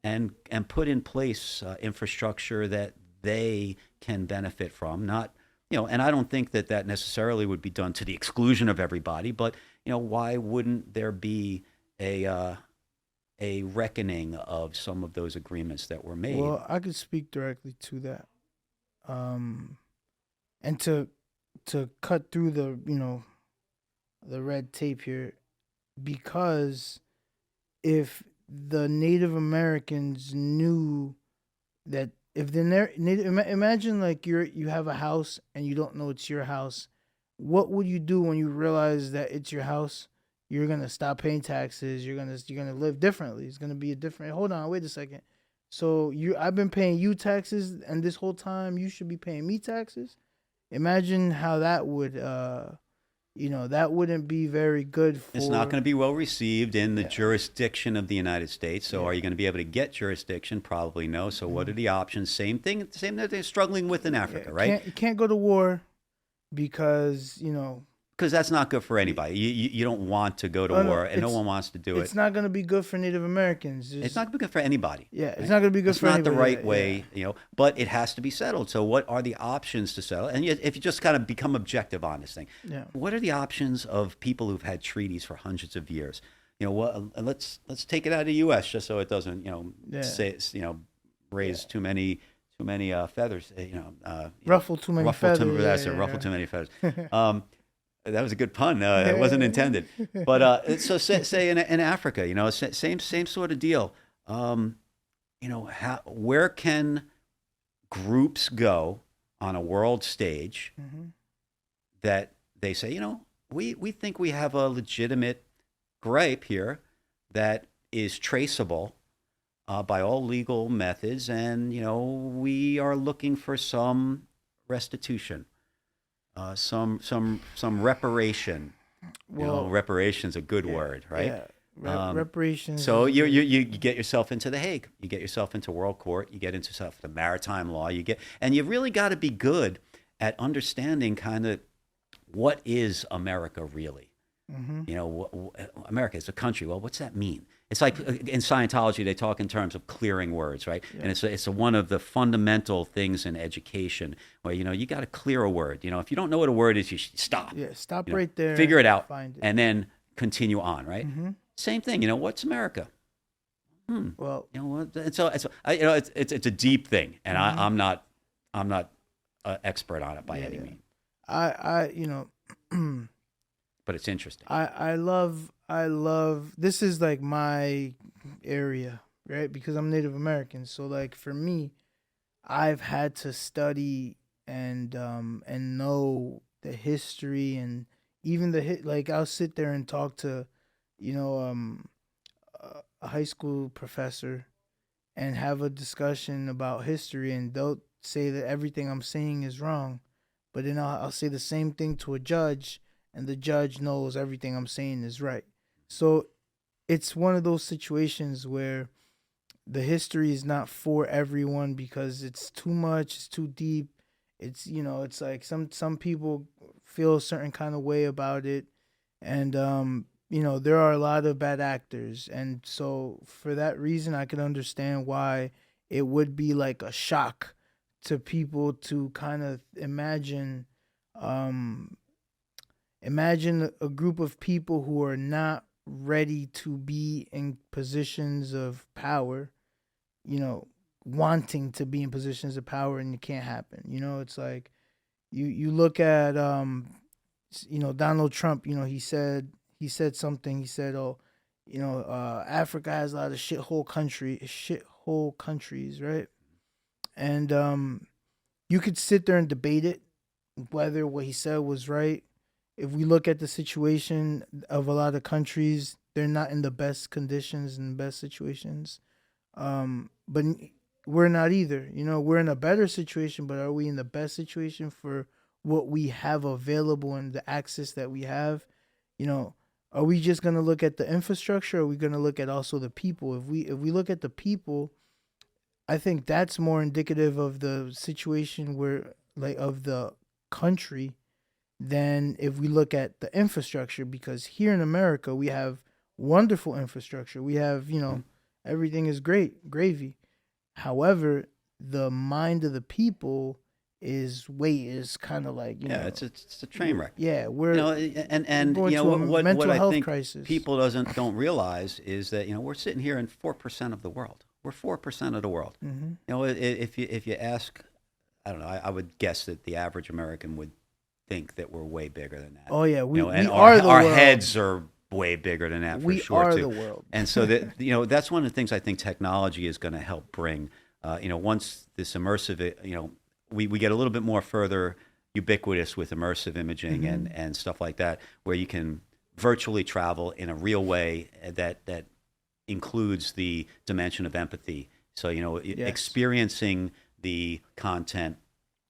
and put in place infrastructure that they can benefit from. Not, and I don't think that necessarily would be done to the exclusion of everybody, but why wouldn't there be a reckoning of some of those agreements that were made? Well, I could speak directly to that, and to cut through the red tape here, because if the Native Americans knew that, if the Native, imagine like you have a house and you don't know it's your house, what would you do when you realize that it's your house? You're gonna stop paying taxes. You're gonna live differently. It's gonna be a different. Hold on, wait a second. So I've been paying you taxes, and this whole time you should be paying me taxes. Imagine how that would, that wouldn't be very good It's not for. going to be well received in the Yeah, jurisdiction of the United States. So, yeah. are you going to be able to get jurisdiction? Probably no. So, what are Mhm. the options? Same thing. Same that they're struggling with in Yeah, Africa, right? can't go to war because Because that's not good for anybody. You don't want to go to oh no, war, and no one wants to do it. it's not gonna be good for Native Americans. It's not good for anybody. Yeah, it's Right? not gonna be good It's for not the anybody. right Yeah, way, but it has to be settled. So, what are the options to settle? And if you just kind of become objective on this thing, yeah, what are the options of people who've had treaties for hundreds of years? Let's take it out of the U.S. just so it doesn't, yeah. say, raise too many feathers. Ruffle too many Ruffle too. feathers. That's it. Yeah, Ruffle yeah, too many feathers. yeah. That was a good pun. It wasn't intended. But so say in Africa, same sort of deal. Where can groups go on a world stage Mhm. that they say, we think we have a legitimate gripe here that is traceable by all legal methods, and we are looking for some restitution, some reparation. Well, Reparation's a good yeah, word, right? yeah. Um, Reparations. so Is you get yourself into the Hague, you get yourself into World Court, you get into yourself the maritime law, and you really got to be good at understanding kind of what is America really. hmm America is a country. Well, what's that mean? It's like in Scientology, they talk in terms of clearing words, right? Yeah. And it's one of the fundamental things in education where, you got to clear a word. If you don't know what a word is, you should stop. Yeah. Stop right there. Figure it out, Find it. and then continue on, right? hmm Same thing. What's America? Well. And so it's a deep thing, and Mhm. I'm not an expert on it by Yeah, any yeah. means, but it's interesting. I love this is like my area, right? Because I'm Native American. So like for me, I've had to study and know the history and even like I'll sit there and talk to, you know, a high school professor and have a discussion about history, and they'll say that everything I'm saying is wrong, but then I'll say the same thing to a judge, and the judge knows everything I'm saying is right. So it's one of those situations where the history is not for everyone because it's too much, it's too deep. It's like some people feel a certain kind of way about it, and there are a lot of bad actors, and so for that reason, I can understand why it would be like a shock to people to kind of um, imagine a group of people who are not ready to be in positions of power, you know, wanting to be in positions of power, and it can't happen. It's like you look at Donald Trump. He said something. He said, "Oh, Africa has a lot of shithole countries, right?" And you could sit there and debate it whether what he said was right. If we look at the situation of a lot of countries, they're not in the best conditions and best situations. But we're not either. We're in a better situation, but are we in the best situation for what we have available and the access that we have? You know, are we just gonna look at the infrastructure? Or are we gonna look at also the people? If we look at the people, I think that's more indicative of the situation where like of the country than if we look at the infrastructure, because here in America we have wonderful infrastructure. We have, everything is great, gravy. However, the mind of the people is kind of like, Yeah, it's a train wreck. yeah, And going to a what mental I health think crisis. people don't realize is that we're sitting here in 4% of the world. We're 4% of the world. hmm If you ask, I don't know, I would guess that the average American would think that we're way bigger than that. Oh yeah, we And are the our world. heads are way bigger than that for We sure are too. the world. And so that that's one of the things I think technology is going to help bring. Once this immersive, we get a little bit more further ubiquitous with immersive imaging Mhm. and stuff like that, where you can virtually travel in a real way that includes the dimension of empathy So, Yes. experiencing the content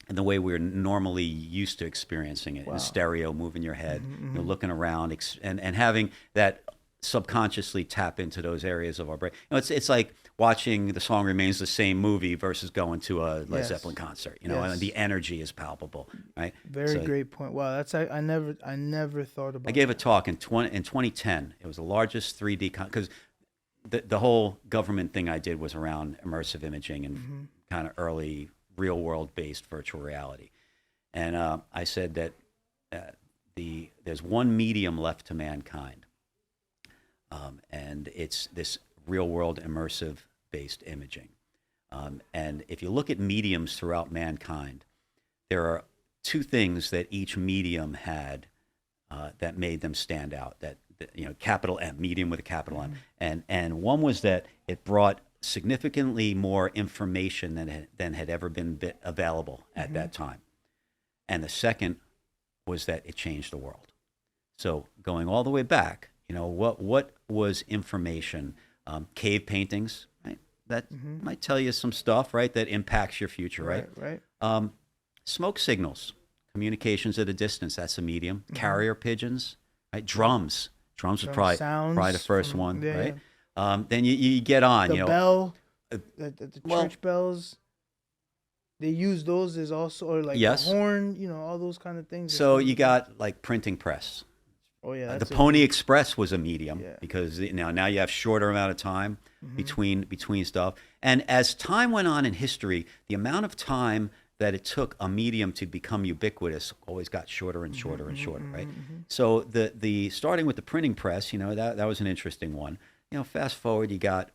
and the way we're normally used to experiencing it in Wow. stereo, moving your head, Mm-hmm. looking around, and having that subconsciously tap into those areas of our brain. It's like watching The Song Remains the Same movie versus going to a Led Yes. Zeppelin concert. And Yes. the energy is palpable, right? Very So great point. Wow, that's I never thought about. I gave a that. talk in 2010. It was the largest 3D because the whole government thing I did was around immersive imaging and kind of early real world based virtual reality. And I said that there's one medium left to mankind, and it's this real world immersive based imaging. And if you look at mediums throughout mankind, there are two things that each medium had that made them stand out. That capital M, medium with a capital M, and one was that it brought significantly more information than had ever been available at that time, and the second was that it changed the world. So going all the way back, what was information? Cave paintings, right? That might tell you some stuff, right? That impacts your future, right? Right. Smoke signals, communications at a distance. That's a medium. Carrier pigeons, right? Drums. Drums was probably the first one, right? Yeah. Then you get on, The bell, uh, the well- church bells. They use those as also, or like Yes. the horn, all those kind of things. So you got like printing press. Oh yeah, The that's Pony Express was a medium Yeah. because now you have shorter amount of time between stuff. And as time went on in history, the amount of time that it took a medium to become ubiquitous always got shorter and shorter and shorter, right? So the starting with the printing press, that was an interesting one. Fast forward, you got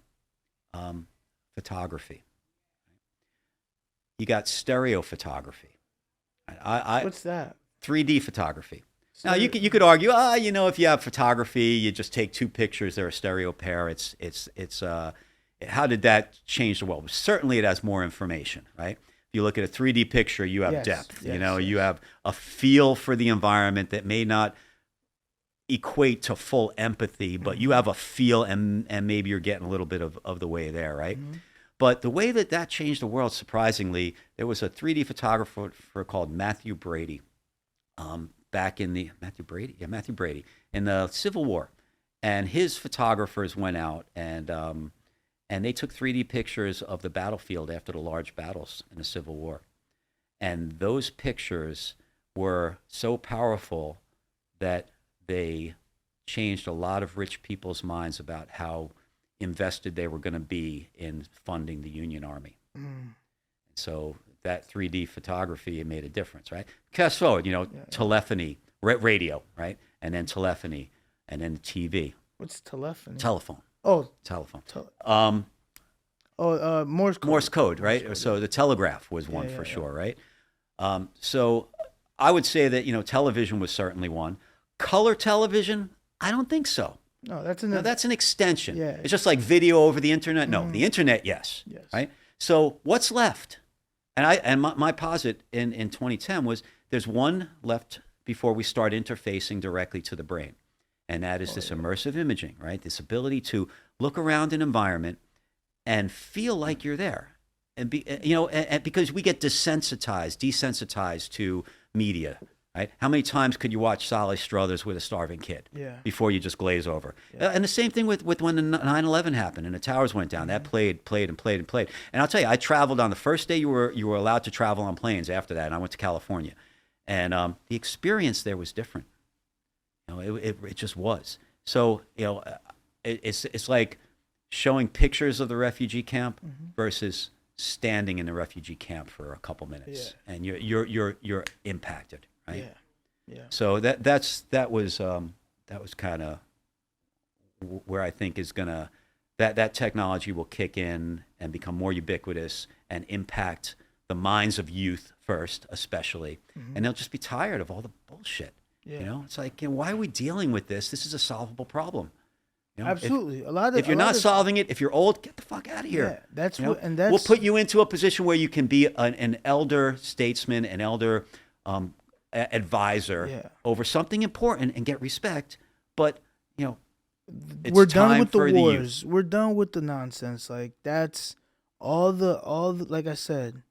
photography. You got stereo photography. What's that? 3D photography. Now you could argue, if you have photography, you just take two pictures, they're a stereo pair. It's how did that change the world? Certainly, it has more information, right? If you look at a 3D picture, you have Yes, depth. yes, You have a feel for the environment that may not equate to full empathy, but you have a feel, and maybe you're getting a little bit of the way there, right? But the way that changed the world, surprisingly, there was a 3D photographer called Matthew Brady. Back in the Matthew Brady in the Civil War, and his photographers went out and they took 3D pictures of the battlefield after the large battles in the Civil War, and those pictures were so powerful that they changed a lot of rich people's minds about how invested they were going to be in funding the Union Army. So that 3D photography, it made a difference, right? Fast forward, telephony, radio, right? And then telephony, and then TV. What's telephony? Telephone. Oh, Telephone. Morse code. Morse code, right? So the telegraph was one for sure, right? So I would say that, television was certainly one. Color television, I don't think so. No, that's an extension. Yeah. It's just like video over the internet. No, the internet, yes. Right? So what's left? And my posit in 2010 was there's one left before we start interfacing directly to the brain. And that is this immersive imaging, right? This ability to look around an environment and feel like you're there. And because we get desensitized to media, right? How many times could you watch Sally Struthers with a starving kid before you just glaze over? And the same thing with when the 9/11 happened and the towers went down. That played. And I'll tell you, I traveled on the first day you were allowed to travel on planes. After that, and I went to California, and the experience there was different. It just was. So it's like showing pictures of the refugee camp versus standing in the refugee camp for a couple minutes, and you're impacted. Right? Yeah. So that was kind of where I think is gonna that technology will kick in and become more ubiquitous and impact the minds of youth first, especially, and they'll just be tired of all the bullshit. Yeah. It's like, why are we dealing with this? This is a solvable problem. Absolutely. If you're not solving it, if you're old, get the fuck out of here. Yeah, that's we'll put you into a position where you can be an elder statesman, an elder advisor over something important and get respect. But it's we're done time with the for wars. youth. We're done with the nonsense. Like that's all the like I said,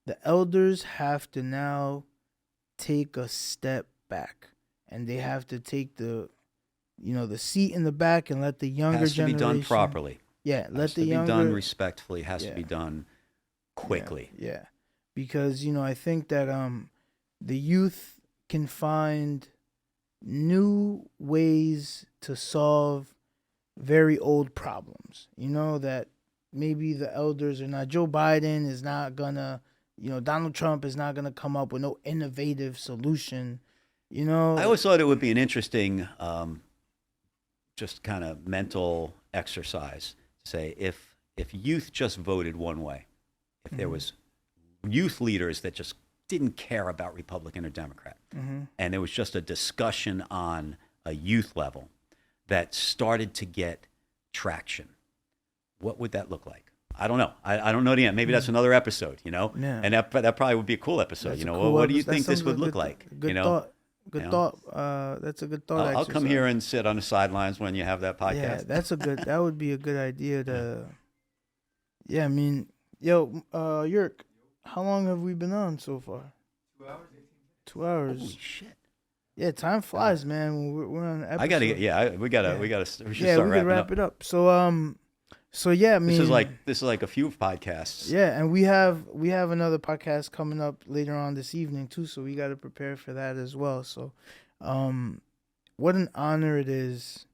the elders have to now take a step back, and they have to take the seat in the back and let the younger Has to be done generation. properly. Yeah, let Has the to be done younger. respectfully. Has to Yeah, be done yeah, quickly. yeah. Because I think that the youth can find new ways to solve very old problems. That maybe the elders are not. Joe Biden is not gonna. Donald Trump is not gonna come up with no innovative solution. I always thought it would be an interesting, just kind of mental exercise to say if youth just voted one way, if there Mhm, was youth leaders that just didn't care about Republican or Democrat, mhm, and there was just a discussion on a youth level that started to get traction, what would that look like? I don't know. I don't know the end. Maybe that's mhm. another episode, Yeah, and that probably would be a cool episode. that's a Well, cool what do you episode. That think this sounds like would a look good, like? good thought. You Good know, thought. That's a good thought I'll come here exercise. and sit on the sidelines when you have that Yeah, podcast. that's a good. That would be a good idea Yeah. to. Yeah, I mean, yo, Yerk, how long have we been on so far? 2 hours. Holy shit! Yeah, time God. flies, man. When we're on an I gotta get. episode. Yeah, Yeah, we should yeah, start we could wrapping wrap up. it up. So yeah, I mean, This is like a few podcasts. yeah, and we have another podcast coming up later on this evening too. So we got to prepare for that as well. So, um, what an honor it is.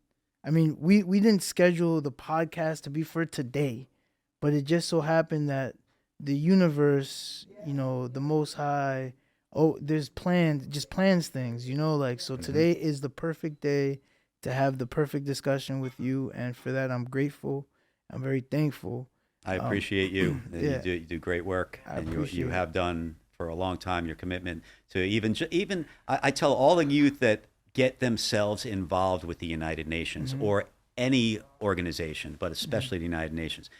I mean, we didn't schedule the podcast to be for today, but it just so happened that the universe, the Most High, there's plans things, like so. Hmm. Today is the perfect day to have the perfect discussion with you, and for that I'm grateful. I'm very thankful. I Um, appreciate you. yeah, You do great work, I and you appreciate it. have done for a long time. Your commitment to even I tell all the youth that get themselves involved with the United Nations Hmm. or any organization, but Hmm. especially the United Nations.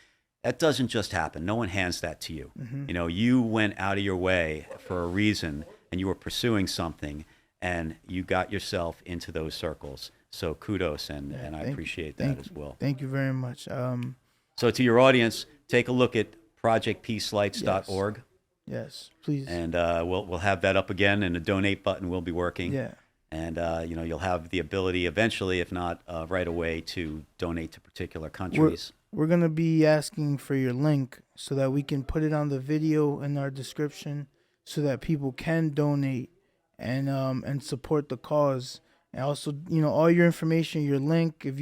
That doesn't just happen. No one hands that to you. Hmm. You went out of your way for a reason, and you were pursuing something, and you got yourself into those circles. So kudos, Yeah, and I thank you, appreciate that thank as you, well. thank you very much. So to your audience, take a look at Yes, projectpeacelights.org, yes, please. and we'll have that up again, and the donate button will be working. Yeah. And you'll have the ability eventually, if not right away, to donate to particular We're countries. we're gonna be asking for your link so that we can put it on the video in our description, so that people can donate and support the cause. And also, all your information, your link, if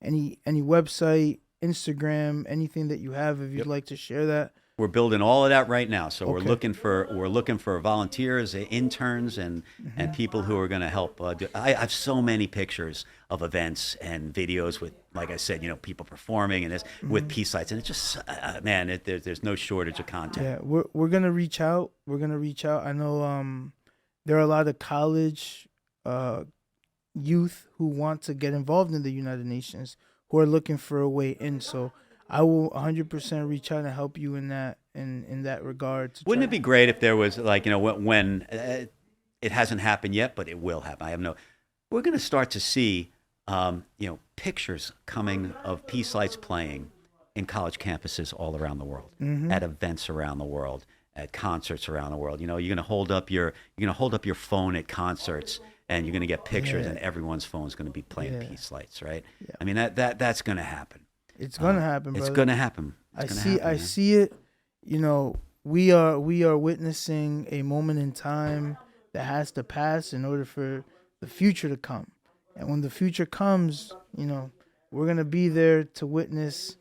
any website, Instagram, anything that you have, if you'd Yep. like to share that. We're building all of that right now. So Okay. we're looking for volunteers, interns, and people who are going to help. I have so many pictures of events and videos with, like I said, people performing and this with peace lights, and it just man, there's no shortage of content. Yeah, we're gonna reach out. We're gonna reach out. I know there are a lot of college uh youth who want to get involved in the United Nations, who are looking for a way in. So I will 100% reach out and help you in that regard. To Wouldn't try. it be great if there was like when it hasn't happened yet, but it will happen. I have no. We're going to start to see pictures coming of peace lights playing in college campuses all around the world, Mm-hmm. at events around the world, at concerts around the world. You're going to hold up your phone at concerts, and you're going to get pictures, Yeah. and everyone's phone's going to be playing Yeah. peace lights, right? Yeah. I mean that's going to happen. It's gonna happen, It's brother. going to happen. I It's going to see. happen, I man. see it. We are witnessing a moment in time that has to pass in order for the future to come. And when the future comes, we're gonna be there to witness,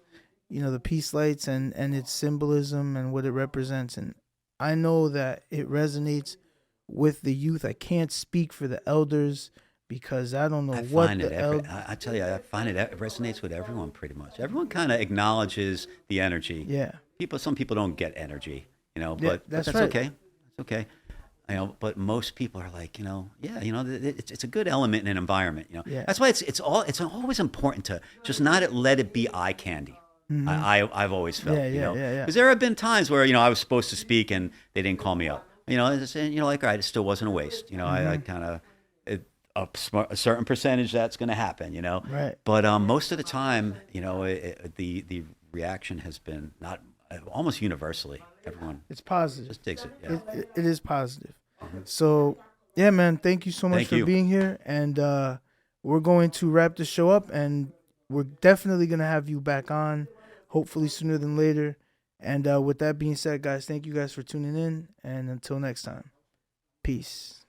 the peace lights and its symbolism and what it represents. And I know that it resonates with the youth. I can't speak for the elders because I don't know I what find the I tell you, I find it resonates with everyone pretty much. Everyone kind of acknowledges the energy. Yeah. Some people don't get energy, Yeah, but that's that's right. okay. It's okay. But most people are like, yeah, it's a good element in an environment. Yeah. That's why it's always important to just not let it be eye candy. I've always felt, Mm-hmm. Yeah. because there have been times where I was supposed to speak and they didn't call me up. Like, all right, it still wasn't a waste. I Mm-hmm. kind of a certain percentage that's going to happen. Right. But most of the time, the reaction has been not almost universally, everyone It's positive. just digs it. Yeah. It is positive. So yeah, man, thank you so much Thank for you. being here, and we're going to wrap the show up, and we're definitely gonna have you back on, hopefully sooner than later. And with that being said, guys, thank you guys for tuning in, and until next time, peace.